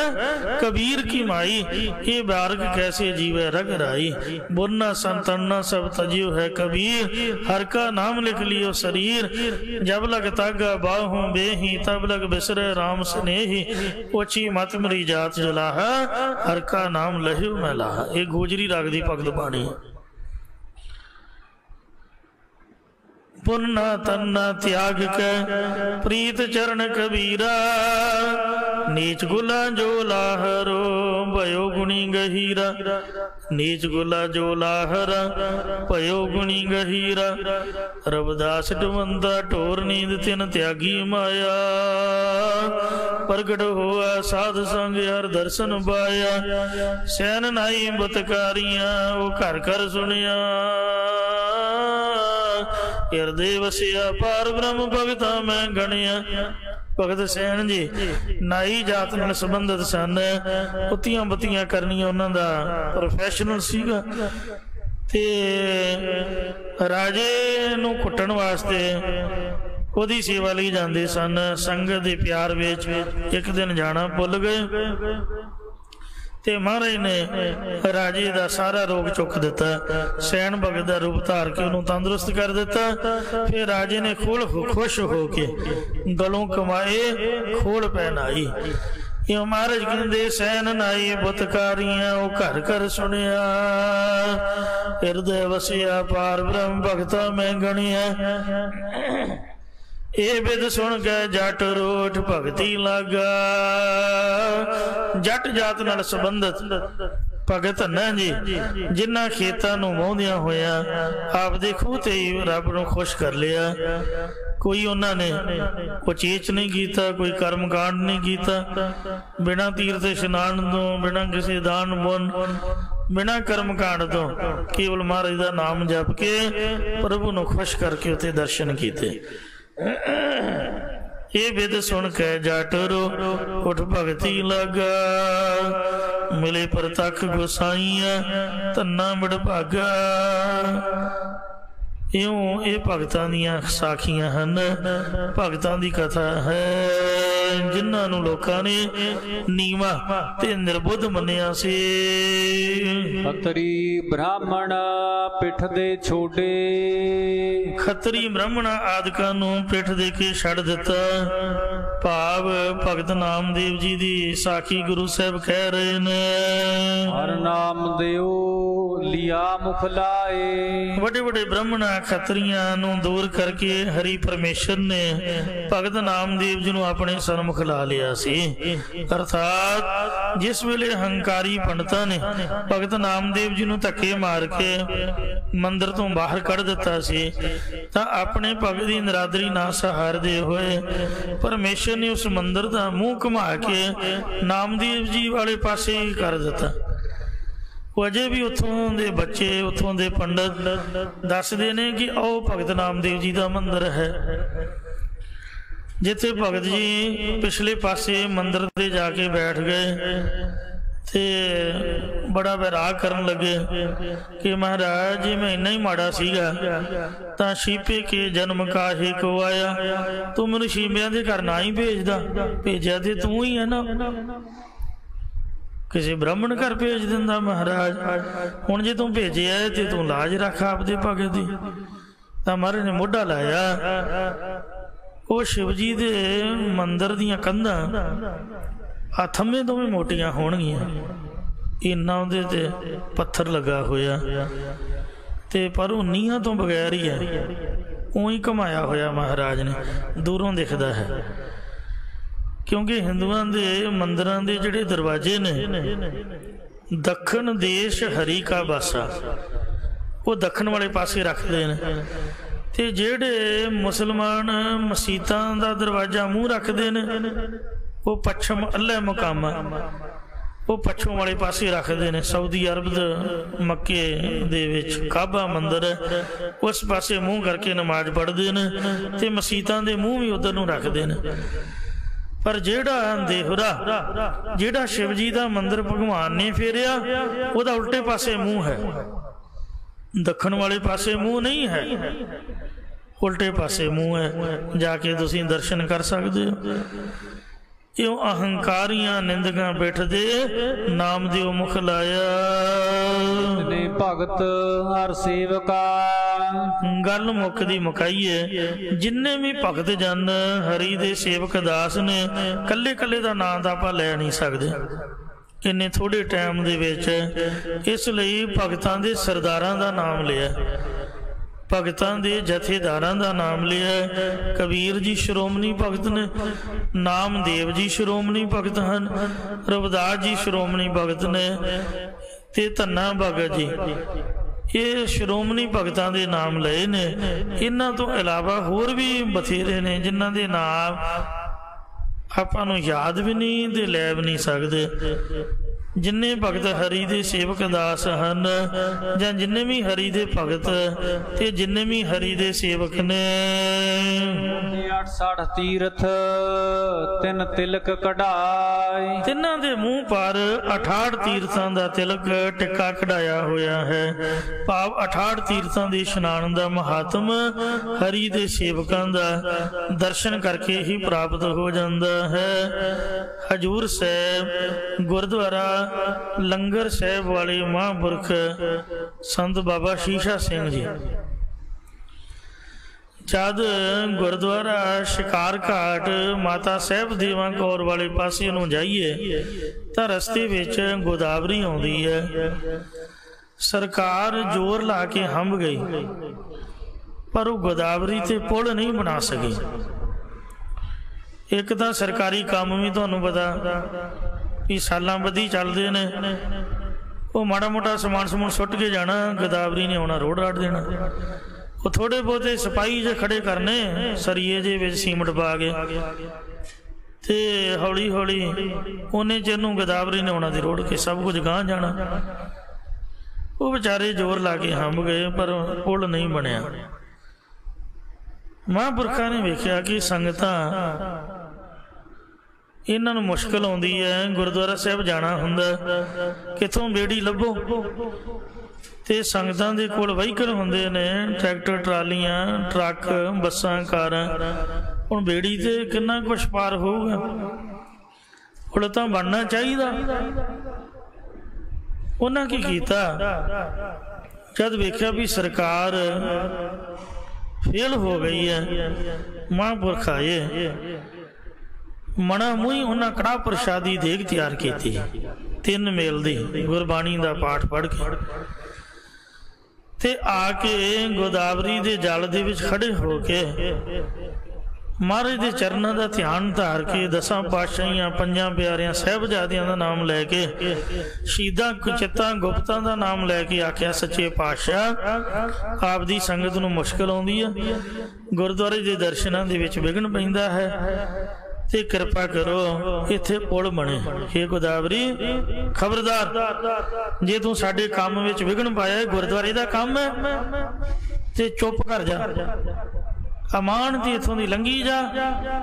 कबीर की माई, ये बार्ग कैसे जीवे रग राई। बुरना संतना सब तजियो है कबीर, हर का नाम लिख लियो शरीर। जब लग तागा बाहों बेही, तब लग बिसरे राम स्नेही। ओछी मत मरी जात जुलाहा, हर का नाम लहियो मैं लाहा। ये गोजरी राग दी भगत बाणी। पुन्ना तन्ना त्याग के प्रीत चरण कबीरा, नीच गुला जो लाहरो भयो गुणी गहीरा। नीच गुला जो लाहरा भयो गुणी गहीरा। रविदास डुमंदा टोर नींद तिन त्यागी माया। प्रगट हुआ साध संग हर दर्शन पाया। सैन नाई बतकारियां वो घर घर सुनिया। हिरदे वसिया पार ब्रह्म भगता मैं गणिया। भगत सैन जी नाई जात नाल संबंधित सन, उत्तियां बत्तियां करनियां उन्हां दा प्रोफैशनल सीगा। ते राजे नूं कुट्टण वास्ते ओदी सेवा लई जांदे सन। संगत दे प्यार विच एक दिन जाना भुल गए ते महाराज ने राजे का सारा रोग चुक दिता। सैन भगत का रूप धार के उन्होंने तंदुरुस्त कर दिता। फिर राजे ने खुश हो के गलों कमाए खोल पहनाई। यो महाराज कहते सैन नाई बुतकारियां वो घर घर सुनिया। हृदय वसिया पार ब्रह्म भगता मैं गणिया। ये बिद सुन गए जट रोठ भगती लागा। जट जात नाल संबंधित भगत ना जी, जिन्हां खेतां नूं वाहुंदियां होया आपदे खूह ते ही रब नूं खुश कर लिया। कोई उन्होंने उचेच नहीं किया, कोई कर्म कांड नहीं किया। बिना तीर्थ इशनान तो, बिना किसी दान पुन, बिना कर्म कांड तो केवल महाराज का नाम जप के प्रभु नूं खुश करके उत्ते दर्शन किए। ये विद सुन कै जाट रो उठ भगती लगा। मिले परतख गोसाईया धन्ना वडभागा। इउं ये भगतां दियां साखियां हन, भगतां दी कथा है जिन्हां नूं लोकां ने नीवा ते निर्बुद्ध मन्निया सी।
खतरी ब्राह्मण पिठ दे छोड़े।
खतरी ब्राह्मण आदिकां नूं पिठ दे के छड़ दिता। भाव भगत नामदेव जी दी साखी गुरु साहब कह रहे ने।
हर नाम देओ लिया मुख लाए।
वड्डे वड्डे ब्राह्मण खतरियां नूं दूर करके हरि परमेश्वर ने भगत नामदेव जी नूं अपने सन्मुख ला लिया सी। अर्थात जिस वेले हंकारी पंडितां ने भगत नामदेव जी नूं धक्के मार के मंदिर तो बाहर कढ़ दिता सी, तां अपने भगत दी नरादरी ना सहारदे होए परमेश्वर ने उस मंदिर दा मूँह घुमा के नामदेव जी वाले पासे ही कर दिता। अजे भी उत्थों दे बच्चे उत्थों दे पंडित दसदे ने कि आओ भगत नामदेव जी का मंदिर है। जिथे भगत जी पिछले पासे मंदिर ते जाके बैठ गए ते बड़ा वैराग करन लगे कि महाराज जी मैं इन्ना ही माड़ा सीगा तां शीपे के जन्म काहे को आया। तू मैनूं शीबियां दे घर ना ही भेजदा, भेजिया ते तू ही है ना, किसी ब्राह्मण घर भेज दिंदा महाराज। हुण जे तू भेजिया तो तू लाज रख आपदे भगत दी। तां महाराज ने मोढा लाया। वो शिव जी दे मंदिर दियां कंधां आ थम्मे तो भी मोटियां होणगियां, इन्ना उहदे ते पत्थर लगा होया ते पर वो नीहां तो बगैर ही है, उही घुमाया होया महाराज ने, दूरों दिखदा है। क्योंकि हिंदुआं दे मंदिरां दे जिहड़े दरवाजे ने दखन देश हरी का बासा, वो दखन वाले पासे रखते हैं ते जिहड़े मुसलमान मसीतां दा दरवाजा मूँह रखते हैं वो पच्छम अल्लाह मुकामा, वो पच्छम वाले पासे रखते हैं। सऊदी अरब मक्के दे विच काबा मंदिर है, उस पासे मूँह करके नमाज पढ़ते हैं ते मसीतां दे मूँह भी उधर नूं रखते हैं। पर जेड़ा देहरा जेड़ा शिव जी का मंदिर भगवान ने फेरिया वह उल्टे पासे मूँह है, दखन वाले पासे मूँह नहीं है, उल्टे पासे मूँह है। जाके तुसीं दर्शन कर सकते हो। यो अहंकारियां निंदगा बैठदे नामदेव मुख लाया।
ने भगत हर सेवका।
गल मुकदी मुकाईए जिन्ने भी भगत जन हरि दे सेवक दास ने कल्ले कल्ले दा नाम तां आपां लै नहीं सकदे इन्ने थोड़े टाइम दे विच, इसलिए भगतां दे सरदारां दा नाम लिया, भगतां दे जथेदारां दा नाम लिया। कबीर जी श्रोमणी भगत ने, नामदेव जी श्रोमणी भगत हैं, रविदास जी श्रोमणी भगत ने ते धन्ना भगत जी, ये श्रोमणी भगतां दे नाम लए ने। इन्हां तो इलावा होर भी बथेरे ने जिन्हां दे नाम आपां नूं याद भी नहीं ते लै भी नहीं सकदे। जिन्ने भगत हरि दे सेवक दास हन जां जिन्ने भी हरि दे भगत ते जिन्ने भी हरि दे सेवक ने,
68 तीरथ तिन तिलक कढ़ाए।
तिन्हां दे मूँह पर 68 तीर्थां दा तिलक टिक्का कढ़ाया होया है। भाव 68 तीर्थां दे इशनान दा महात्म हरि दे सेवकां दा दर्शन करके ही प्राप्त हो जाता है। हजूर साहब गुरुद्वारा लंगर साहब वाले महापुरख संत बाबा शीशा सिंह जी जद गुरुद्वारा शिकार घाट माता साहब देवा कौर वाले पासे नूं जाइए तो रस्ते विच गोदावरी आउंदी है। सरकार जोर ला के हंब गई पर वो गोदावरी ते पुल नहीं बना सकी। एक तो सरकारी काम भी तुहानूं पता भी सालां बधी चलते ने, वो माड़ा मोटा समान समून सुट के जाना, गोदावरी ने आना रोड राट देना। वो थोड़े बहुते सिपाही जे खड़े करने सरिये जे विच सीमट पा के ते हौली हौली उन्हें चिर नूं गोदावरी ने आना दी रोड के सब कुछ गांह जाना। वो बेचारे जोर ला के हंब गए पर पुल नहीं बनया। ਮਹਾਂਪੁਰਖਾਂ ਨੇ ਵੇਖਿਆ ਕਿ ਸੰਗਤਾਂ ਇਹਨਾਂ ਨੂੰ ਮੁਸ਼ਕਿਲ ਆਉਂਦੀ ਹੈ, ਗੁਰਦੁਆਰਾ ਸਾਹਿਬ ਜਾਣਾ ਹੁੰਦਾ, ਕਿੱਥੋਂ ਬੇੜੀ ਲੱਭੋ। ਤੇ ਸੰਗਤਾਂ ਦੇ ਕੋਲ ਵਹੀਕਲ ਹੁੰਦੇ ਨੇ, ਟਰੈਕਟਰ, ਟਰਾਲੀਆਂ, ਟਰੱਕ, ਬੱਸਾਂ, ਕਾਰਾਂ। ਹੁਣ ਬੇੜੀ ਤੇ ਕਿੰਨਾ ਕੁਛ ਪਾਰ ਹੋਊਗਾ, ਹੁਣ ਤਾਂ ਬਣਨਾ ਚਾਹੀਦਾ। ਉਹਨਾਂ ਕੀ ਕੀਤਾ, ਜਦ ਵੇਖਿਆ ਵੀ ਸਰਕਾਰ ਫੇਲ ਹੋ ਗਈ ਹੈ, ਮਹਾਂਪੁਰਖ ਆਏ, ਮਣਾ ਮੂੰਹ ਉਹਨਾਂ ਕੜਾਹ ਪ੍ਰਸ਼ਾਦੀ ਦੇਗ ਤਿਆਰ ਕੀਤੀ, 3 ਮੇਲ ਦੀ ਗੁਰਬਾਣੀ ਦਾ ਪਾਠ ਪੜ੍ਹ ਕੇ, ਤੇ ਆ ਕੇ ਗੋਦਾਵਰੀ ਦੇ ਜਲ ਦੇ ਵਿੱਚ ਖੜੇ ਹੋ ਕੇ ਮਹਾਰਾਜ ਦੇ ਚਰਨਾਂ ਦਾ ਧਿਆਨ ਧਾਰ ਕੇ 10 ਪਾਤਸ਼ਾਹੀਆਂ, 5 ਪਿਆਰਿਆਂ ਸਾਹਿਬਜ਼ਾਦਿਆਂ ਦਾ ਨਾਮ ਲੈ ਕੇ, ਸ਼ਹੀਦਾਂ ਕੁਚਿੱਤਾਂ ਗੁਪਤਾਂ ਦਾ ਨਾਮ ਲੈ ਕੇ ਆਖਿਆ, ਸੱਚੇ ਪਾਤਸ਼ਾਹ ਆਪ ਦੀ ਸੰਗਤ ਨੂੰ ਮੁਸ਼ਕਿਲ ਆਉਂਦੀ ਹੈ, ਗੁਰਦੁਆਰੇ ਦੇ ਦਰਸ਼ਨਾਂ ਦੇ ਵਿੱਚ ਵਿਘਨ ਪੈਂਦਾ ਹੈ, ਤੇ ਕਿਰਪਾ ਕਰੋ ਇੱਥੇ ਪੁਲ ਬਣੇ। ਹੇ ਗੋਦਾਵਰੀ ਖਬਰਦਾਰ, ਜੇ ਤੂੰ ਸਾਡੇ ਕੰਮ ਵਿੱਚ ਵਿਘਨ ਪਾਇਆ, ਗੁਰਦੁਆਰੇ ਦਾ ਕੰਮ ਹੈ, ਤੇ ਚੁੱਪ ਕਰ ਜਾ, ਅਮਾਨ ਦੀ ਇੱਥੋਂ ਦੀ ਲੰਘੀ ਜਾ,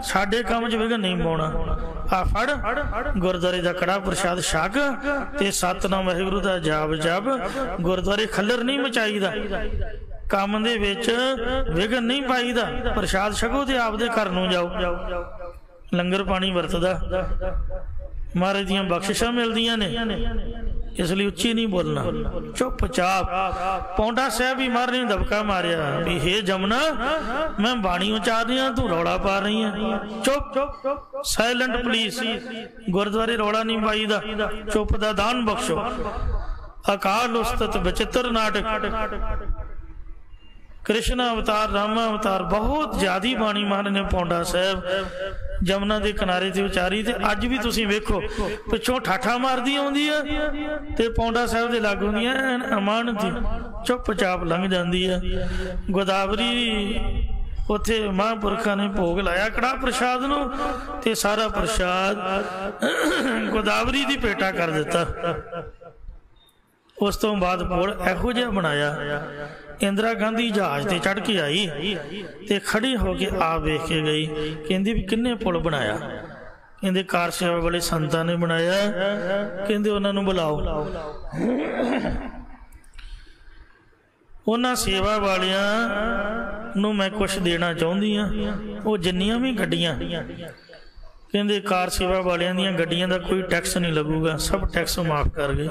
ਸਾਡੇ ਕੰਮ 'ਚ ਵਿਘਨ ਨਹੀਂ ਪਾਉਣਾ। ਆ ਫੜ ਗੁਰਦੁਆਰੇ ਦਾ ਕੜਾਹ ਪ੍ਰਸ਼ਾਦ ਛਕ ਤੇ ਸਤਿਨਾਮ ਵਾਹਿਗੁਰੂ ਦਾ ਜਾਪ ਜਪ। ਗੁਰਦੁਆਰੇ ਖੱਲਰ ਨਹੀਂ ਮਚਾਈਦਾ, ਕੰਮ ਦੇ ਵਿੱਚ ਵਿਘਨ ਨਹੀਂ ਪਾਈਦਾ, ਪ੍ਰਸ਼ਾਦ ਛਕੋ ਤੇ ਆਪਦੇ ਘਰ ਨੂੰ ਜਾਓ। ਲੰਗਰ ਪਾਣੀ ਵਰਤਦਾ, ਮਹਾਰਾਜ ਦੀਆਂ ਬਖਸ਼ਿਸ਼ਾਂ ਮਿਲਦੀਆਂ ਨੇ, ਇਸ ਲਈ ਉੱਚੀ ਨਹੀਂ ਬੋਲਣਾ, ਚੁੱਪ ਚਾਪ। ਪੌਂਡਾ ਸਾਹਿਬ ਵੀ ਮਹਾਰਾਜ ਨੇ ਦਬਕਾ ਮਾਰਿਆ ਵੀ ਹੇ ਜਮਨਾ, ਮੈਂ ਬਾਣੀ ਉਚਾਰ ਰਹੀ ਹਾਂ, ਤੂੰ ਰੌਲਾ ਪਾ ਰਹੀ ਹੈ, ਚੁੱਪ, ਸਾਇਲੈਂਟ ਪਲੀਜ਼। ਗੁਰਦੁਆਰੇ ਰੌਲਾ ਨਹੀਂ ਪਾਈਦਾ, ਚੁੱਪ ਦਾ ਦਾਨ ਬਖਸ਼ੋ। ਅਕਾਲ ਉਸਤਤ ਬਚਿੱਤਰ ਨਾਟਕ, ਕ੍ਰਿਸ਼ਨ ਅਵਤਾਰ, ਰਾਮ ਅਵਤਾਰ, ਬਹੁਤ ਜ਼ਿਆਦੀ ਬਾਣੀ ਮਹਾਰਾਜ ਨੇ ਪੌਂਡਾ ਸਾਹਿਬ ਜਮਨਾ ਦੇ ਕਿਨਾਰੇ ਤੇ ਉਚਾਰੀ। ਤੇ ਅੱਜ ਵੀ ਤੁਸੀਂ ਵੇਖੋ ਪਿੱਛੋਂ ਠਾਠਾ ਮਾਰਦੀ ਆਉਂਦੀ ਆ ਤੇ ਪੌਂਡਾ ਸਾਹਿਬ ਦੇ ਲਾਗੋਂ ਦੀਆਂ ਅਮਾਨ ਦੀ ਚੁੱਪ ਚਾਪ ਲੰਘ ਜਾਂਦੀ ਆ। ਗੋਦਾਵਰੀ ਉੱਥੇ ਮਹਾਂਪੁਰਖਾਂ ਨੇ ਭੋਗ ਲਾਇਆ ਕੜਾਹ ਪ੍ਰਸ਼ਾਦ ਨੂੰ, ਤੇ ਸਾਰਾ ਪ੍ਰਸ਼ਾਦ ਗੋਦਾਵਰੀ ਦੀ ਭੇਟਾ ਕਰ ਦਿੱਤਾ। ਉਸ ਤੋਂ ਬਾਅਦ ਪੁਲ ਇਹੋ ਜਿਹਾ ਬਣਾਇਆ, ਇੰਦਰਾ ਗਾਂਧੀ ਜਹਾਜ਼ ਤੇ ਚੜ੍ਹ ਕੇ ਆਈ ਤੇ ਖੜੀ ਹੋ ਕੇ ਆਪ ਵੇਖ ਕੇ ਗਈ, ਕਹਿੰਦੀ ਵੀ ਕਿੰਨੇ ਪੁਲ ਬਣਾਇਆ? ਕਹਿੰਦੇ ਕਾਰ ਸੇਵਾ ਵਾਲੇ ਸੰਤਾਂ ਨੇ ਬਣਾਇਆ। ਕਹਿੰਦੇ ਉਹਨਾਂ ਨੂੰ ਬੁਲਾਓ। ਉਹਨਾਂ ਸੇਵਾ ਵਾਲਿਆਂ ਨੂੰ ਮੈਂ ਕੁਛ ਦੇਣਾ ਚਾਹੁੰਦੀ ਹਾਂ। ਉਹ ਜਿੰਨੀਆਂ ਵੀ ਗੱਡੀਆਂ, ਕਹਿੰਦੇ ਕਾਰ ਸੇਵਾ ਵਾਲਿਆਂ ਦੀਆਂ ਗੱਡੀਆਂ ਦਾ ਕੋਈ ਟੈਕਸ ਨਹੀਂ ਲੱਗੂਗਾ, ਸਭ ਟੈਕਸ ਮਾਫ ਕਰ ਗਏ।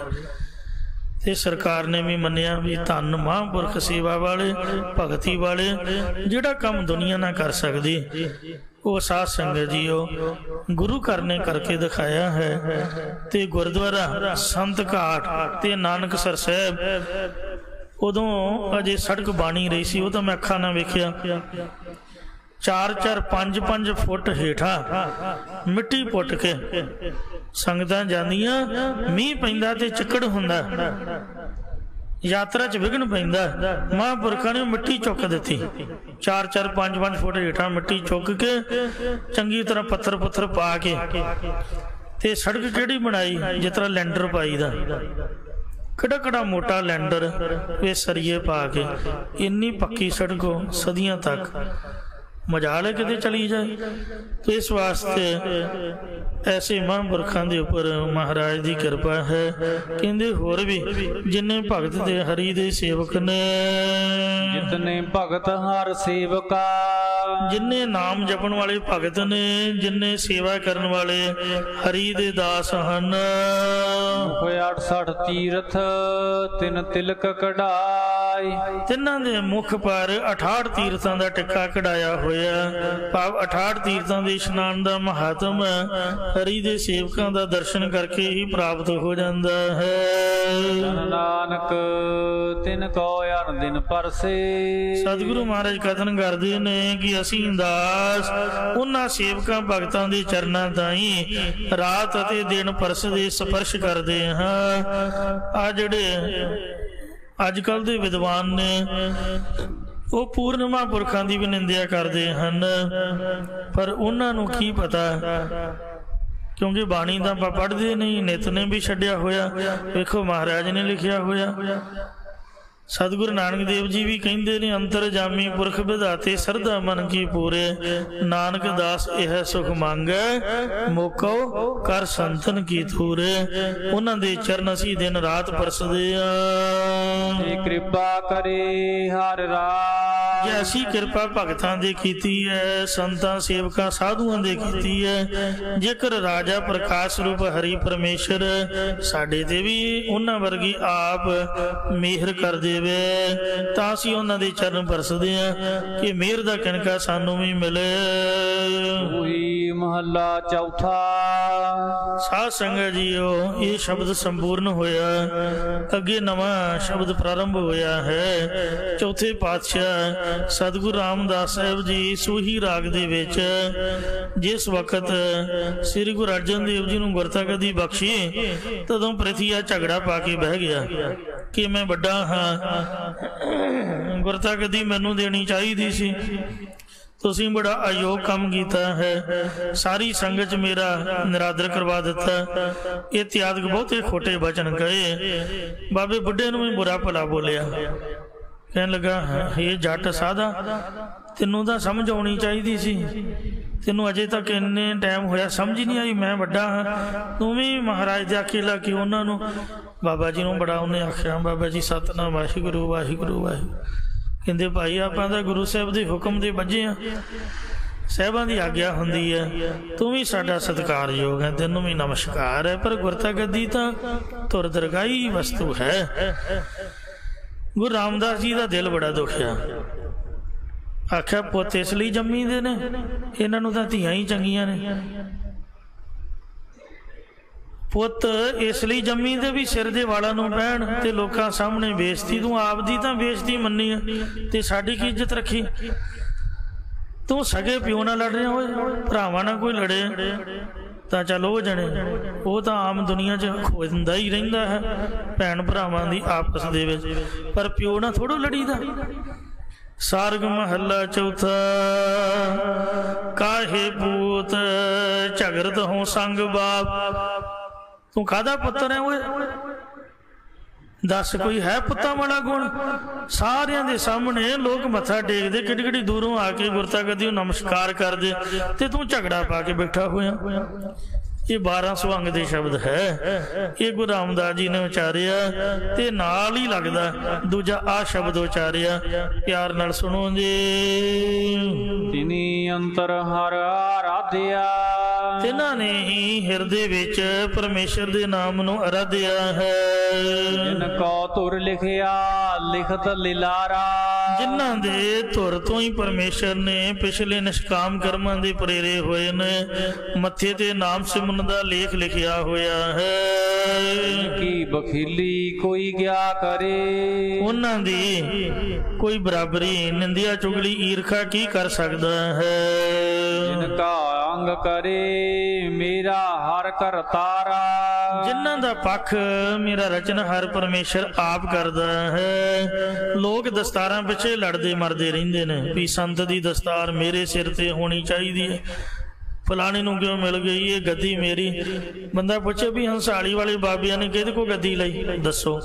ਤੇ ਸਰਕਾਰ ਨੇ ਵੀ ਮੰਨਿਆ ਵੀ ਧੰਨ ਮਹਾਂਪੁਰਖ ਸੇਵਾ ਵਾਲੇ, ਭਗਤੀ ਵਾਲੇ, ਜਿਹੜਾ ਕੰਮ ਦੁਨੀਆ ਨਾ ਕਰ ਸਕਦੀ ਉਹ ਸਾਧ ਸੰਗਤ ਜੀ ਉਹ ਗੁਰੂ ਘਰ ਨੇ ਕਰਕੇ ਦਿਖਾਇਆ ਹੈ। ਤੇ ਗੁਰਦੁਆਰਾ ਸੰਤ ਘਾਟ ਤੇ ਨਾਨਕਸਰ ਸਾਹਿਬ, ਉਦੋਂ ਅਜੇ ਸੜਕ ਬਣੀ ਰਹੀ ਸੀ, ਉਹ ਤਾਂ ਮੈਂ ਅੱਖਾਂ ਨਾਲ ਵੇਖਿਆ। 4-4, 5-5 ਫੁੱਟ ਹੇਠਾਂ ਮਿੱਟੀ ਪੁੱਟ ਕੇ ਸੰਗਤਾਂ ਜਾਂਦੀਆਂ, ਮੀਂਹ ਪੈਂਦਾ ਤੇ ਚਿੱਕੜ ਹੁੰਦਾ, ਯਾਤਰਾ 'ਚ ਵਿਘਨ ਪੈਂਦਾ। ਮਹਾਂਪੁਰਖਾਂ ਨੇ ਮਿੱਟੀ ਚੁੱਕ ਦਿੱਤੀ, 4-4, 5-5 ਫੁੱਟ ਹੇਠਾਂ ਮਿੱਟੀ ਚੁੱਕ ਕੇ ਚੰਗੀ ਤਰ੍ਹਾਂ ਪੱਥਰ ਪਾ ਕੇ, ਤੇ ਸੜਕ ਕਿਹੜੀ ਬਣਾਈ, ਜਿਸ ਤਰ੍ਹਾਂ ਲੈਂਡਰ ਪਾਈਦਾ, ਕਿਹੜਾ ਮੋਟਾ ਲੈਂਡਰ ਇਹ ਸਰੀਏ ਪਾ ਕੇ, ਇੰਨੀ ਪੱਕੀ ਸੜਕ ਸਦੀਆਂ ਤੱਕ, ਮਜਾਲ ਹੈ ਕਿਤੇ ਚਲੀ ਜਾਏ। ਤੇ ਇਸ ਵਾਸਤੇ ਐਸੇ ਮਹਾਂਪੁਰਖਾਂ ਦੇ ਉੱਪਰ ਮਹਾਰਾਜ ਦੀ ਕਿਰਪਾ ਹੈ। ਕਹਿੰਦੇ ਹੋਰ ਵੀ ਜਿੰਨੇ ਭਗਤ ਦੇ ਹਰੀ ਦੇ ਸੇਵਕ ਨੇ,
ਜਿਤਨੇ ਭਗਤ ਹਰ ਸੇਵਕਾ,
ਜਿੰਨੇ ਨਾਮ ਜਪਣ ਵਾਲੇ ਭਗਤ ਨੇ, ਜਿੰਨੇ ਸੇਵਾ ਕਰਨ ਵਾਲੇ ਹਰੀ ਦੇ ਦਾਸ ਹਨ।
68 ਤੀਰਥ ਤਿੰਨ ਤਿਲਕ ਕਢਾਈ,
ਤਿੰਨਾਂ ਦੇ ਮੁਖ ਪਰ 68 ਤੀਰਥਾਂ ਦਾ ਟਿੱਕਾ ਕਢਾਇਆ ਹੋਇਆ। ਭਾਵ 68 ਤੀਰਥਾਂ ਦੇ ਇਸ਼ਨਾਨ ਦਾ ਮਹਾਤਮ ਹਰੀ ਦੇ ਸੇਵਕਾਂ ਦਾ ਦਰਸ਼ਨ ਕਰਕੇ ਹੀ ਪ੍ਰਾਪਤ ਹੋ ਜਾਂਦਾ ਹੈ।
ਨਾਨਕ ਤਿਨ ਕੋ ਅਨ ਦਿਨ ਪਰਸੇ,
ਸਤਿਗੁਰੂ ਮਹਾਰਾਜ ਕਥਨ ਕਰਦੇ ਨੇ ਕਿ ਅਸੀਂ ਦਾਸ ਉਹਨਾਂ ਸੇਵਕਾਂ ਭਗਤਾਂ ਦੇ ਚਰਨਾਂ ਤਾਈਂ ਰਾਤ ਅਤੇ ਦਿਨ ਪਰਸਦੇ, ਸਪਰਸ਼ ਕਰਦੇ ਹਾਂ। ਆ ਜਿਹੜੇ ਅੱਜ ਕੱਲ੍ਹ ਦੇ ਵਿਦਵਾਨ ਨੇ ਉਹ ਪੂਰਨ ਮਹਾਂਪੁਰਖਾਂ ਦੀ ਵੀ ਨਿੰਦਿਆ ਕਰਦੇ ਹਨ, ਪਰ ਉਹਨਾਂ ਨੂੰ ਕੀ ਪਤਾ, ਕਿਉਂਕਿ ਬਾਣੀ ਦਾ ਪੜ੍ਹਦੇ ਨਹੀਂ, ਨਿਤ ਨੇ ਵੀ ਛੱਡਿਆ ਹੋਇਆ। ਵੇਖੋ ਮਹਾਰਾਜ ਨੇ ਲਿਖਿਆ ਹੋਇਆ सतगुरु नानक देव जी भी कहते ने अंतर जामी पुरख विधाते सरदा मन की पूरे नानक दास यह सुख मांगे मोको कर संतन की थूरे। उन्हां दे चरण असीं दिन रात परसदे आ।
कृपा करे हर राज
जे असीं कृपा भगतां दे कीती है संतां सेवकां साधुआं दे कीती है जेकर राजा प्रकाश रूप हरि परमेश्वर साडे ते भी उन्हां वर्गी आप मेहर कर दे ਤਾਂ ਅਸੀਂ ਉਹਨਾਂ ਦੇ ਚਰਨ ਪਰਸਦੇ ਹਾਂ ਕਿ ਮਿਹਰ ਦਾ ਕਿਣਕਾ ਸਾਨੂੰ ਵੀ ਮਿਲੇ।
ਉਹੀ ਮਹੱਲਾ ਚੌਥਾ।
ਸਾਧ ਸੰਗਤ ਜੀਓ ਇਹ ਸ਼ਬਦ ਸੰਪੂਰਨ ਹੋਇਆ, ਅੱਗੇ ਨਵਾਂ ਸ਼ਬਦ ਪ੍ਰਾਰੰਭ ਹੋਇਆ ਹੈ। ਚੌਥੇ ਪਾਤਸ਼ਾਹ ਸਤਿਗੁਰੂ ਰਾਮਦਾਸ ਸਾਹਿਬ ਜੀ ਸੂਹੀ ਰਾਗ ਦੇ ਵਿੱਚ ਜਿਸ ਵਕਤ ਸ੍ਰੀ ਗੁਰੂ ਅਰਜਨ ਦੇਵ ਜੀ ਨੂੰ ਗੁਰਤਾ ਗੱਦੀ ਬਖਸ਼ੀ ਤਦੋਂ ਪ੍ਰਿਥੀਆ ਝਗੜਾ ਪਾ ਕੇ ਬਹਿ ਗਿਆ ਕਿ ਮੈਂ ਵੱਡਾ ਹਾਂ, ਗੁਰਤਾ ਗੱਦੀ ਮੈਨੂੰ ਦੇਣੀ ਚਾਹੀਦੀ ਸੀ, ਤੁਸੀਂ ਬੜਾ ਅਯੋਗ ਕੰਮ ਕੀਤਾ ਹੈ, ਸਾਰੀ ਸੰਗਤ 'ਚ ਮੇਰਾ ਨਿਰਾਦਰ ਕਰਵਾ ਦਿੱਤਾ। ਇਹ ਤਿਆਗਕ ਬਹੁਤੇ ਖੋਟੇ ਬਚਨ ਕਹੇ। ਬਾਬੇ ਬੁੱਢੇ ਨੂੰ ਵੀ ਬੁਰਾ ਭਲਾ ਬੋਲਿਆ, ਕਹਿਣ ਲੱਗਾ ਇਹ ਜੱਟ ਸਾਧਾ ਤੈਨੂੰ ਤਾਂ ਸਮਝ ਆਉਣੀ ਚਾਹੀਦੀ ਸੀ, ਤੈਨੂੰ ਅਜੇ ਤੱਕ ਇੰਨੇ ਟਾਈਮ ਹੋਇਆ ਸਮਝ ਹੀ ਨਹੀਂ ਆਈ ਮੈਂ ਵੱਡਾ ਹਾਂ, ਤੂੰ ਵੀ ਮਹਾਰਾਜ ਦੇ ਆਖੇ ਲਾ ਕੇ ਉਹਨਾਂ ਨੂੰ। ਬਾਬਾ ਜੀ ਨੂੰ ਬੜਾ ਉਹਨੇ ਆਖਿਆ ਬਾਬਾ ਜੀ ਸਤਿਨਾਮ ਵਾਹਿਗੁਰੂ ਵਾਹਿਗੁਰੂ ਵਾਹਿਗੁਰੂ। ਕਹਿੰਦੇ ਭਾਈ ਆਪਾਂ ਤਾਂ ਗੁਰੂ ਸਾਹਿਬ ਦੇ ਹੁਕਮ ਦੇ ਬੱਝੇ ਆ, ਸਾਹਿਬਾਂ ਦੀ ਆਗਿਆ ਹੁੰਦੀ ਹੈ, ਤੂੰ ਵੀ ਸਾਡਾ ਸਤਿਕਾਰਯੋਗ ਹੈ, ਤੈਨੂੰ ਵੀ ਨਮਸਕਾਰ ਹੈ, ਪਰ ਗੁਰਤਾ ਗੱਦੀ ਤਾਂ ਧੁਰ ਦਰਗਾਹੀ ਵਸਤੂ ਹੈ। ਗੁਰੂ ਰਾਮਦਾਸ ਜੀ ਦਾ ਦਿਲ ਬੜਾ ਦੁਖਿਆ, ਆਖਿਆ ਪੁੱਤ ਇਸ ਲਈ ਜੰਮੀ ਦੇ ਨੇ, ਇਹਨਾਂ ਨੂੰ ਤਾਂ ਧੀਆਂ ਹੀ ਚੰਗੀਆਂ ਨੇ। ਪੁੱਤ ਇਸ ਲਈ ਜੰਮੀ ਦੇ ਵੀ ਸਿਰ ਦੇ ਵਾਲਾਂ ਨੂੰ ਪੈਣ ਤੇ ਲੋਕਾਂ ਸਾਹਮਣੇ ਬੇਇੱਜ਼ਤੀ, ਤੂੰ ਆਪਦੀ ਤਾਂ ਬੇਇੱਜ਼ਤੀ ਮੰਨੀ ਆ ਤੇ ਸਾਡੀ ਕੀ ਇੱਜ਼ਤ ਰੱਖੀ। ਤੂੰ ਸਗੇ ਪਿਓ ਨਾਲ ਲੜ ਰਿਹਾ ਹੋਏ, ਭਰਾਵਾਂ ਨਾਲ ਕੋਈ ਲੜੇ ਤਾਂ ਚੱਲ ਉਹ ਜਣੇ, ਉਹ ਤਾਂ ਆਮ ਦੁਨੀਆ 'ਚ ਖੋਜਦਾ ਹੀ ਰਹਿੰਦਾ ਹੈ ਭੈਣ ਭਰਾਵਾਂ ਦੀ ਆਪਸ ਦੇ ਵਿੱਚ, ਪਰ ਪਿਓ ਨਾਲ ਥੋੜ੍ਹਾ ਲੜੀਦਾ। ਸਾਰਗ ਮਹੱਲਾ ਚੌਥਾ। ਕਾਹੇ ਪੂਤ ਝਗਰਤ ਹੋ ਸੰਗ ਬਾਪ। ਤੂੰ ਕਾਹਦਾ ਪੁੱਤਰ ਹੈ ਓਏ, ਦੱਸ ਕੋਈ ਹੈ ਪੁੱਤਾਂ ਵਾਲਾ ਗੁਣ। ਸਾਰਿਆਂ ਦੇ ਸਾਹਮਣੇ ਲੋਕ ਮੱਥਾ ਟੇਕਦੇ, ਕਿੱਡੀ ਕਿੱਡੀ ਦੂਰੋਂ ਆ ਕੇ ਗੁਰਤਾ ਗੱਦੀ ਨੂੰ ਨਮਸਕਾਰ ਕਰਦੇ ਤੇ ਤੂੰ ਝਗੜਾ ਪਾ ਕੇ ਬੈਠਾ ਹੋਇਆ। ਇਹ 1200 ਅੰਗ ਦੇ ਸ਼ਬਦ ਹੈ, ਇਹ ਗੁਰੂ ਰਾਮਦਾਸ ਜੀ ਨੇ ਉਚਾਰਿਆ ਤੇ ਨਾਲ ਹੀ ਲੱਗਦਾ ਦੂਜਾ ਆ ਸ਼ਬਦ ਉਚਾਰਿਆ, ਪਿਆਰ ਨਾਲ ਸੁਣੋ ਜੀ।
ਤਿਨੀ ਅੰਤਰ ਹਰ ਆਰਾਧਿਆ।
ਤਿਨਾਂ ਨੇ ਹੀ ਹਿਰਦੇ ਵਿੱਚ ਪਰਮੇਸ਼ਰ ਦੇ ਨਾਮ ਨੂੰ ਆਰਾਧਿਆ ਹੈ।
ਜਿਨ ਕੋ ਧੁਰ ਲਿਖਿਆ ਲਿਖਤ ਲਿਲਾਰਾ।
ਜਿਨ੍ਹਾਂ ਦੇ ਧੁਰ ਤੋਂ ਹੀ ਪਰਮੇਸ਼ਰ ਨੇ ਪਿਛਲੇ ਨਿਸ਼ਕਾਮ ਕਰਮਾਂ ਦੇ ਪ੍ਰੇਰੇ ਹੋਏ ਨੇ, ਮੱਥੇ ਤੇ ਨਾਮ ਸਿਮਰਨ ਦਾ ਲੇਖ ਲਿਖਿਆ ਹੋਇਆ ਹੈ।
ਕੀ ਬਖੀਲੀ ਕੋਈ ਗਿਆ ਕਰੇ। ਉਹਨਾਂ
ਦੀ ਕੋਈ ਬਰਾਬਰੀ ਨਿੰਦਿਆ ਚੁਗਲੀ ਈਰਖਾ ਕੀ ਕਰ ਸਕਦਾ ਹੈ।
ਜਿਨ ਕਾ ਅੰਗ ਕਰੇ ਮੇਰਾ ਹਰ ਕਰਤਾਰਾ।
ਜਿਨ੍ਹਾਂ ਦਾ ਪੱਖ ਮੇਰਾ ਰਚਨਹਾਰ ਪਰਮੇਸ਼ਰ ਆਪ ਕਰਦਾ ਹੈ। ਲੋਕ ਦਸਤਾਰਾਂ ਪਿੱਛੇ ਲੜਦੇ ਮਰਦੇ ਰਹਿੰਦੇ ਨੇ ਵੀ ਸੰਤ ਦੀ ਦਸਤਾਰ ਮੇਰੇ ਸਿਰ ਤੇ ਹੋਣੀ ਚਾਹੀਦੀ ਹੈ, ਫਲਾਣੇ ਨੂੰ ਕਿਉਂ ਮਿਲ ਗਈ ਇਹ ਗੱਦੀ ਮੇਰੀ। ਬੰਦਾ ਪੁੱਛੇ ਵੀ ਹੰਸਾਲੀ ਵਾਲੇ ਬਾਬਿਆਂ ਨੇ ਕਿਹਦੇ ਕੋਲ ਗੱਦੀ ਲਈ, ਦੱਸੋ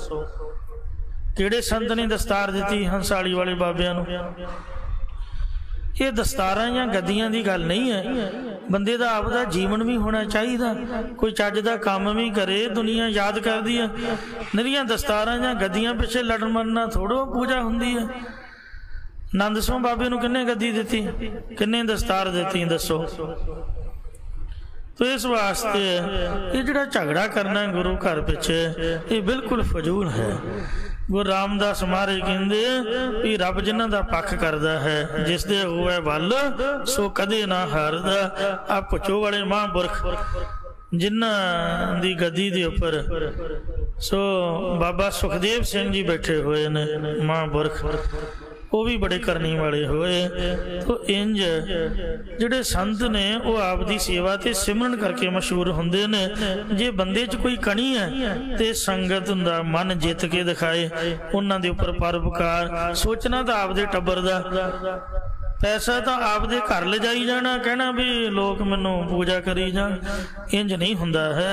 ਕਿਹੜੇ ਸੰਤ ਨੇ ਦਸਤਾਰ ਦਿੱਤੀ ਹੰਸਾਲੀ ਵਾਲੇ ਬਾਬਿਆਂ ਨੂੰ। ਇਹ ਦਸਤਾਰਾਂ ਜਾਂ ਗੱਦੀਆਂ ਦੀ ਗੱਲ ਨਹੀਂ ਹੈ, ਬੰਦੇ ਦਾ ਆਪਦਾ ਜੀਵਨ ਵੀ ਹੋਣਾ ਚਾਹੀਦਾ, ਕੋਈ ਚੱਜ ਦਾ ਕੰਮ ਵੀ ਕਰੇ। ਦੁਨੀਆ ਯਾਦ ਕਰਦੀ ਹੈ, ਨਿਰੀਆਂ ਦਸਤਾਰਾਂ ਜਾਂ ਗੱਦੀਆਂ ਪਿੱਛੇ ਲੜਨ ਮਰਨਾ ਥੋੜ੍ਹਾ ਪੂਜਾ ਹੁੰਦੀ ਹੈ। ਨੰਦ ਸਿੰਘ ਬਾਬੇ ਨੂੰ ਕਿੰਨੇ ਗੱਦੀ ਦਿੱਤੀ, ਕਿੰਨੇ ਦਸਤਾਰ ਦਿੱਤੀ, ਦੱਸੋ। ਤੋ ਇਸ ਵਾਸਤੇ ਇਹ ਜਿਹੜਾ ਝਗੜਾ ਕਰਨਾ ਗੁਰੂ ਘਰ ਪਿੱਛੇ ਇਹ ਬਿਲਕੁਲ ਫਜ਼ੂਲ ਹੈ। ਗੁਰੂ ਰਾਮਦਾਸ ਮਹਾਰਾਜ ਕਹਿੰਦੇ ਵੀ ਰੱਬ ਜਿਨ੍ਹਾਂ ਦਾ ਪੱਖ ਕਰਦਾ ਹੈ, ਜਿਸ ਦੇ ਹੋਵੇ ਵੱਲ ਸੋ ਕਦੇ ਨਾ ਹਾਰਦਾ। ਆ ਪੁੱਛੋ ਵਾਲੇ ਮਹਾਂਪੁਰਖ ਜਿਨ੍ਹਾਂ ਦੀ ਗੱਦੀ ਦੇ ਉੱਪਰ ਸੋ ਬਾਬਾ ਸੁਖਦੇਵ ਸਿੰਘ ਜੀ ਬੈਠੇ ਹੋਏ ਨੇ ਮਹਾਂਪੁਰਖ, ਉਹ ਵੀ ਬੜੇ ਕਰਨੀ ਵਾਲੇ ਹੋਏ। ਤੋ ਇੰਜ ਜਿਹੜੇ ਸੰਤ ਨੇ ਉਹ ਆਪ ਦੀ ਸੇਵਾ ਤੇ ਸਿਮਰਨ ਕਰਕੇ ਮਸ਼ਹੂਰ ਹੁੰਦੇ ਨੇ। ਜੇ ਬੰਦੇ 'ਚ ਕੋਈ ਕਣੀ ਹੈ ਤੇ ਸੰਗਤ ਦਾ ਮਨ ਜਿੱਤ ਕੇ ਦਿਖਾਏ, ਉਹਨਾਂ ਦੇ ਉੱਪਰ ਪਰਉਪਕਾਰ ਸੋਚਣਾ ਤਾਂ ਆਪਦੇ ਟੱਬਰ ਦਾ, ਪੈਸਾ ਤਾਂ ਆਪਦੇ ਘਰ ਲਿਜਾਈ ਜਾਣਾ, ਕਹਿਣਾ ਵੀ ਲੋਕ ਮੈਨੂੰ ਪੂਜਾ ਕਰੀ ਜਾਣ, ਇੰਜ ਨਹੀਂ ਹੁੰਦਾ ਹੈ।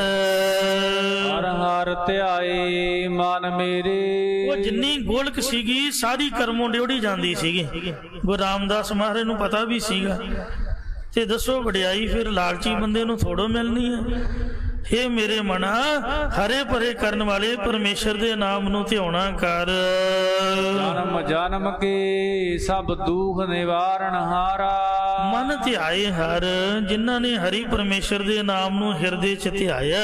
ਹਰ ਹਰ ਧਿਆਏ ਮਨ ਮੇਰੇ।
ਉਹ ਜਿੰਨੀ ਗੋਲਕ ਸੀਗੀ ਸਾਰੀ ਕਰਮੋਂ ਡਿਉੜੀ ਜਾਂਦੀ ਸੀਗੀ। ਗੁਰੂ ਰਾਮਦਾਸ ਮਹਾਰਾਜ ਨੂੰ ਪਤਾ ਵੀ ਸੀਗਾ। ਤੇ ਦੱਸੋ ਵਡਿਆਈ ਫਿਰ ਲਾਲਚੀ ਬੰਦੇ ਨੂੰ ਥੋੜੋ ਮਿਲਣੀ ਹੈ। हे ਮੇਰੇ ਮਨਾ, ਹਰੇ ਭਰੇ ਕਰਨ ਵਾਲੇ ਪਰਮੇਸ਼ਰ ਦੇ ਨਾਮ ਨੂੰ ਧਿਆਉਣਾ ਕਰ।
ਜਨਮ ਜਨਮ ਕੇ ਸਭ ਦੁਖ ਨਿਵਾਰਨ ਹਾਰਾ।
ਮਨ ਧਿਆਏ ਹਰ, ਜਿਨ੍ਹਾਂ ਨੇ ਹਰੀ ਪਰਮੇਸ਼ਰ ਦੇ ਨਾਮ ਨੂੰ ਹਿਰਦੇ 'ਚ ਧਿਆਇਆ,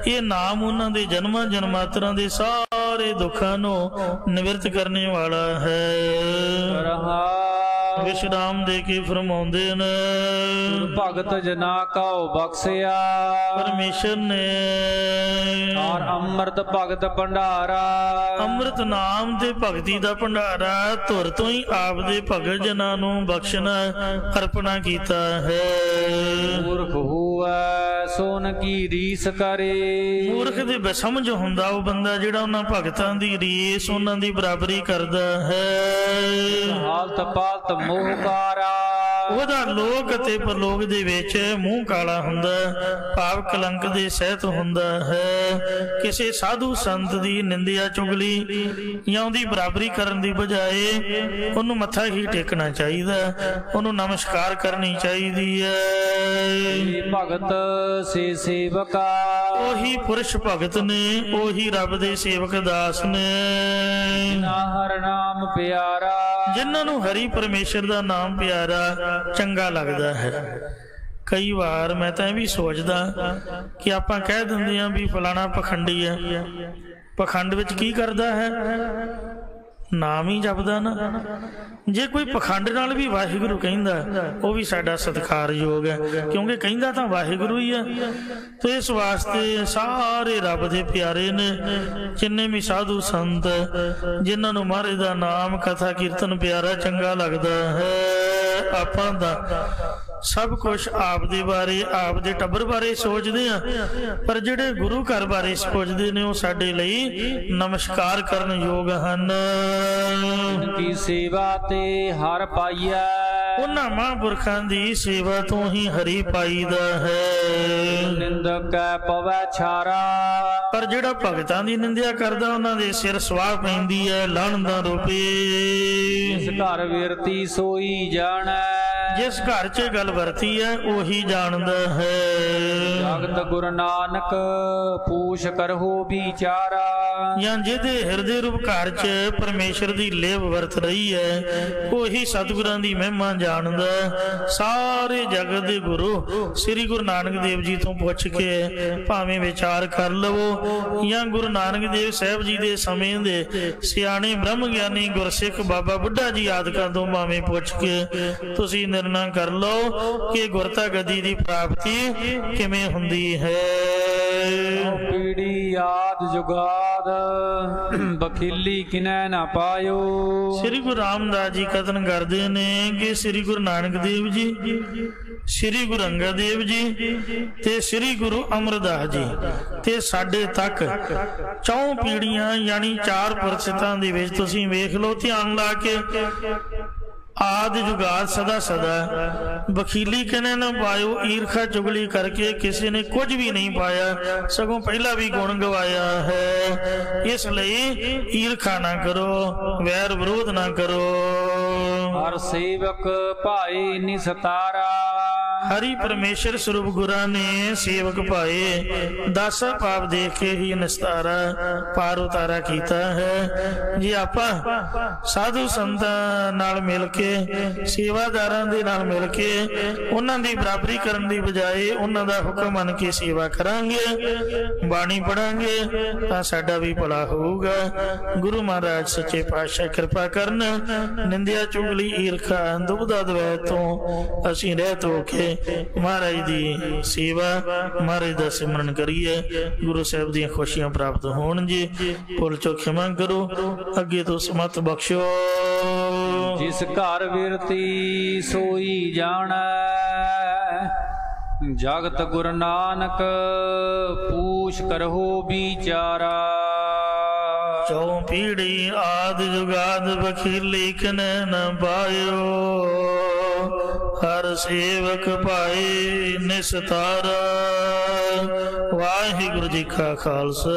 ਇਹ ਨਾਮ ਉਹਨਾਂ ਦੇ ਜਨਮਾਂ ਜਨਮਾਂਤਰਾਂ ਦੇ ਸਾਰੇ ਦੁੱਖਾਂ ਨੂੰ ਨਿਵਰਤ ਕਰਨੇ ਵਾਲਾ ਹੈ। ਵਿਸ਼ਰਾਮ ਦੇ ਕੇ ਫਰਮਾਉਂਦੇ ਨੇ,
ਭਗਤ ਜਨਾ ਕਉ ਬਖਸ਼ਿਆ
ਪਰਮੇਸ਼ਰ ਨੇ
ਔਰ ਅੰਮ੍ਰਿਤ ਭਗਤ ਭੰਡਾਰਾ।
ਅੰਮ੍ਰਿਤ ਨਾਮ ਤੇ ਭਗਤੀ ਦਾ ਭੰਡਾਰਾ ਧੁਰ ਤੋਂ ਹੀ ਆਪ ਦੇ ਭਗਤ ਜਨਾਂ ਨੂੰ ਬਖਸ਼ਣਾ ਅਰਪਣਾ ਕੀਤਾ ਹੈ।
ਮੂਰਖ ਹੋਵੈ ਸੋਨ ਕੀ ਰੀਸ ਕਰੇ।
ਮੂਰਖ ਦੇ ਬੇਸਮਝ ਹੁੰਦਾ ਉਹ ਬੰਦਾ ਜਿਹੜਾ ਉਹਨਾਂ ਭਗਤਾਂ ਦੀ ਰੀਸ, ਉਹਨਾਂ ਦੀ ਬਰਾਬਰੀ ਕਰਦਾ ਹੈ।
ਹਾਲਤ ਪਾਲਤ ਮੋਹਕਾਰਾ,
ਉਹਦਾ ਲੋਕ ਅਤੇ ਪਰਲੋਕ ਦੇ ਵਿੱਚ ਮੂੰਹ ਕਾਲਾ ਹੁੰਦਾ, ਭਾਵ ਕਲੰਕ ਦੇ ਸਹਿਤ ਹੁੰਦਾ ਹੈ। ਕਿਸੇ ਸਾਧੂ ਸੰਤ ਦੀ ਨਿੰਦਿਆ ਚੁਗਲੀ ਜਾਂ ਉਹਦੀ ਬਰਾਬਰੀ ਕਰਨ ਦੀ ਬਜਾਏ ਉਹਨੂੰ ਮੱਥਾ ਹੀ ਟੇਕਣਾ ਚਾਹੀਦਾ, ਉਹਨੂੰ ਨਮਸਕਾਰ ਕਰਨੀ ਚਾਹੀਦੀ ਹੈ।
ਭਗਤ ਸੇ ਸੇਵਕਾ,
ਉਹੀ ਪੁਰਸ਼ ਭਗਤ ਨੇ, ਉਹੀ ਰੱਬ ਦੇ ਸੇਵਕ ਦਾਸ ਨੇ।
ਹਰ ਨਾਮ ਪਿਆਰਾ,
ਜਿਨ੍ਹਾਂ ਨੂੰ ਹਰੀ ਪਰਮੇਸ਼ਰ ਦਾ ਨਾਮ ਪਿਆਰਾ ਚੰਗਾ ਲੱਗਦਾ ਹੈ। ਕਈ ਵਾਰ ਮੈਂ ਤਾਂ ਇਹ ਵੀ ਸੋਚਦਾ ਕਿ ਆਪਾਂ ਕਹਿ ਦਿੰਦੇ ਹਾਂ ਵੀ ਫਲਾਣਾ ਪਖੰਡੀ ਹੈ। ਪਖੰਡ ਵਿੱਚ ਕੀ ਕਰਦਾ ਹੈ? ਨਾਮ ਹੀ ਜਪਦਾ ਨਾ। ਜੇ ਕੋਈ ਪਖੰਡ ਨਾਲ ਵੀ ਵਾਹਿਗੁਰੂ ਕਹਿੰਦਾ ਉਹ ਵੀ ਸਾਡਾ ਸਤਿਕਾਰਯੋਗ ਹੈ, ਕਿਉਂਕਿ ਕਹਿੰਦਾ ਤਾਂ ਵਾਹਿਗੁਰੂ ਹੀ ਹੈ। ਤੇ ਇਸ ਵਾਸਤੇ ਸਾਰੇ ਰੱਬ ਦੇ ਪਿਆਰੇ ਨੇ, ਜਿੰਨੇ ਵੀ ਸਾਧੂ ਸੰਤ ਜਿਨ੍ਹਾਂ ਨੂੰ ਮਹਾਰਾਜ ਦਾ ਨਾਮ ਕਥਾ ਕੀਰਤਨ ਪਿਆਰਾ ਚੰਗਾ ਲੱਗਦਾ ਹੈ। ਆਪਾਂ ਦਾ ਸਭ ਕੁਛ ਆਪ ਦੇ ਬਾਰੇ, ਆਪ ਦੇ ਟੱਬਰ ਬਾਰੇ ਸੋਚਦੇ ਆ, ਪਰ ਜਿਹੜੇ ਗੁਰੂ ਘਰ ਬਾਰੇ ਸੋਚਦੇ ਨੇ ਉਹ ਸਾਡੇ ਲਈ ਨਮਸਕਾਰ ਕਰਨ ਯੋਗ ਹਨ।
ਕੀ ਸੇਵਾ ਤੇ ਹਰ ਪਾਈਐ,
ਉਹਨਾਂ ਮਹਾਂਪੁਰਖਾਂ ਦੀ ਸੇਵਾ ਤੋਂ ਹੀ ਹਰੀ ਪਾਈਦਾ ਹੈ।
ਨਿੰਦਕੈ ਪਵੈ ਛਾਰਾ,
ਪਰ ਜਿਹੜਾ ਭਗਤਾਂ ਦੀ ਨਿੰਦਿਆ ਕਰਦਾ ਉਹਨਾਂ ਦੇ ਸਿਰ ਸਵਾਹ ਪੈਂਦੀ ਹੈ, ਲਾਹਣ ਦਾ ਰੂਪੇ।
ਜਿਸ ਘਰ ਵਿਰਤੀ ਸੋਈ ਜਾਣੈ,
ਜਿਸ ਘਰ 'ਚ ਗੱਲ ਵਰਤੀ ਹੈ ਉਹੀ ਜਾਣਦਾ ਹੈ।
ਭਗਤ ਗੁਰੂ ਨਾਨਕ ਪੂਛ ਕਰਹੁ ਵਿਚਾਰਾ,
ਜਾਂ ਜਿਹਦੇ ਹਿਰਦੇ ਰੂਪ ਘਰ 'ਚ ਪਰਮੇਸ਼ਰ ਦੀ ਲੇਵ ਵਰਤ ਰਹੀ ਹੈ ਉਹੀ ਸਤਿਗੁਰਾਂ ਦੀ ਮਹਿਮਾ ਜਾਣਦਾ। ਸਾਰੇ ਜਗਤ ਦੇ ਗੁਰੂ ਸ੍ਰੀ ਗੁਰੂ ਨਾਨਕ ਦੇਵ ਜੀ ਤੋਂ ਪੁੱਛ ਕੇ ਭਾਵੇਂ ਵਿਚਾਰ ਕਰ ਲਵੋ, ਜਾਂ ਗੁਰੂ ਨਾਨਕ ਦੇਵ ਸਾਹਿਬ ਜੀ ਦੇ ਸਮੇਂ ਦੇ ਸਿਆਣੇ ਬ੍ਰਹਮ ਗਿਆਨੀ ਗੁਰਸਿੱਖ ਬਾਬਾ ਬੁੱਢਾ ਜੀ ਆਦਿਕਾਂ ਤੋਂ ਭਾਵੇਂ ਪੁੱਛ ਕੇ ਤੁਸੀਂ ਨਿਰਣਾ ਕਰ ਲਓ ਕਿ ਗੁਰਤਾ ਗੱਦੀ ਦੀ ਪ੍ਰਾਪਤੀ ਕਿਵੇਂ ਹੁੰਦੀ ਹੈ।
ਪੀੜੀ ਆਦ ਜੁਗਾਦ ਬਖੀਲੀ ਕਿਨੈ ਨਾ ਪਾਇਓ।
ਸ੍ਰੀ ਗੁਰੂ ਰਾਮਦਾਸ ਜੀ ਕਥਨ ਕਰਦੇ ਨੇ ਕਿ ਸ੍ਰੀ ਗੁਰੂ ਨਾਨਕ ਦੇਵ ਜੀ, ਸ੍ਰੀ ਗੁਰੂ ਅੰਗਦ ਦੇਵ ਜੀ ਤੇ ਸ੍ਰੀ ਗੁਰੂ ਅਮਰਦਾਸ ਜੀ ਤੇ ਸਾਡੇ ਤੱਕ 4 ਪੀੜ੍ਹੀਆਂ ਯਾਨੀ 4 ਪ੍ਰਸਥਾਂ ਦੇ ਵਿੱਚ ਤੁਸੀਂ ਵੇਖ ਲਓ ਧਿਆਨ ਲਾ ਕੇ, ਆਦ ਜੁਗਾਦ ਸਦਾ ਸਦਾ ਬਖੀਲੀ ਕਿਨੇ ਨਾ ਪਾਇਓ। ਈਰਖਾ ਚੁਗਲੀ ਕਰਕੇ ਕਿਸੇ ਨੇ ਕੁਝ ਵੀ ਨਹੀਂ ਪਾਇਆ, ਸਗੋਂ ਪਹਿਲਾਂ ਵੀ ਗੁਣ ਗਵਾਇਆ ਹੈ। ਇਸ ਲਈ ਈਰਖਾ ਨਾ ਕਰੋ, ਵੈਰ ਵਿਰੋਧ ਨਾ ਕਰੋ।
ਹਰ ਸੇਵਕ ਭਾਈ ਨਿਸਤਾਰਾ,
ਹਰੀ ਪਰਮੇਸ਼ਰ ਸਰੂਪ ਗੁਰਾਂ ਨੇ ਸੇਵਕ ਭਾਏ ਦਾਸਾ ਪਾਪ ਦੇਖ ਕੇ ਹੀ ਨਿਸਤਾਰਾ ਪਾਰ ਉਤਾਰਾ ਕੀਤਾ ਹੈ। ਜੇ ਆਪਾਂ ਸਾਧੂ ਸੰਤਾਂ ਨਾਲ ਮਿਲ ਕੇ, ਸੇਵਾਦਾਰਾਂ ਦੇ ਨਾਲ ਮਿਲ ਕੇ ਉਹਨਾਂ ਦੀ ਬਰਾਬਰੀ ਕਰਨ ਦੀ ਬਜਾਏ ਉਹਨਾਂ ਦਾ ਹੁਕਮ ਮੰਨ ਕੇ ਸੇਵਾ ਕਰਾਂਗੇ, ਬਾਣੀ ਪੜਾਂਗੇ ਤਾਂ ਸਾਡਾ ਵੀ ਭਲਾ ਹੋਊਗਾ। ਗੁਰੂ ਮਹਾਰਾਜ ਸੱਚੇ ਪਾਤਸ਼ਾਹ ਕਿਰਪਾ ਕਰਨ, ਨਿੰਦਿਆ ਚੁਗਲੀ ਈਰਖਾ ਦੁਬਦਾ ਦਵੈਤ ਤੋਂ ਅਸੀਂ ਰਹਿਤ ਹੋ ਕੇ ਮਹਾਰਾਜ ਦੀ ਸੇਵਾ, ਮਹਾਰਾਜ ਦਾ ਸਿਮਰਨ ਕਰੀਏ। ਗੁਰੂ ਸਾਹਿਬ ਦੀਆਂ ਖੁਸ਼ੀਆਂ ਪ੍ਰਾਪਤ ਹੋਣ ਜੀ। ਭੁੱਲ ਚੁੱਕ ਖਿਮਾ ਕਰੋ, ਅੱਗੇ ਤੋਂ ਸਮਤ ਬਖਸ਼ੋ।
ਜਿਸ ਘਰ ਵਿਰਤੀ ਸੋਈ ਜਾਣੈ, ਜਗਤ ਗੁਰੂ ਨਾਨਕ ਪੂਛ ਕਰਹੁ ਵਿਚਾਰਾ।
4 ਪੀੜ੍ਹੀ ਆਦ ਜੁਗਾਦ ਬਖੀਲੀ ਕਿਨੈ ਨ ਪਾਇਓ। ਹਰ ਸੇਵਕ ਭਾਈ ਨਿਸਤਾਰਾ। ਵਾਹਿਗੁਰੂ ਜੀ ਕਾ ਖਾਲਸਾ।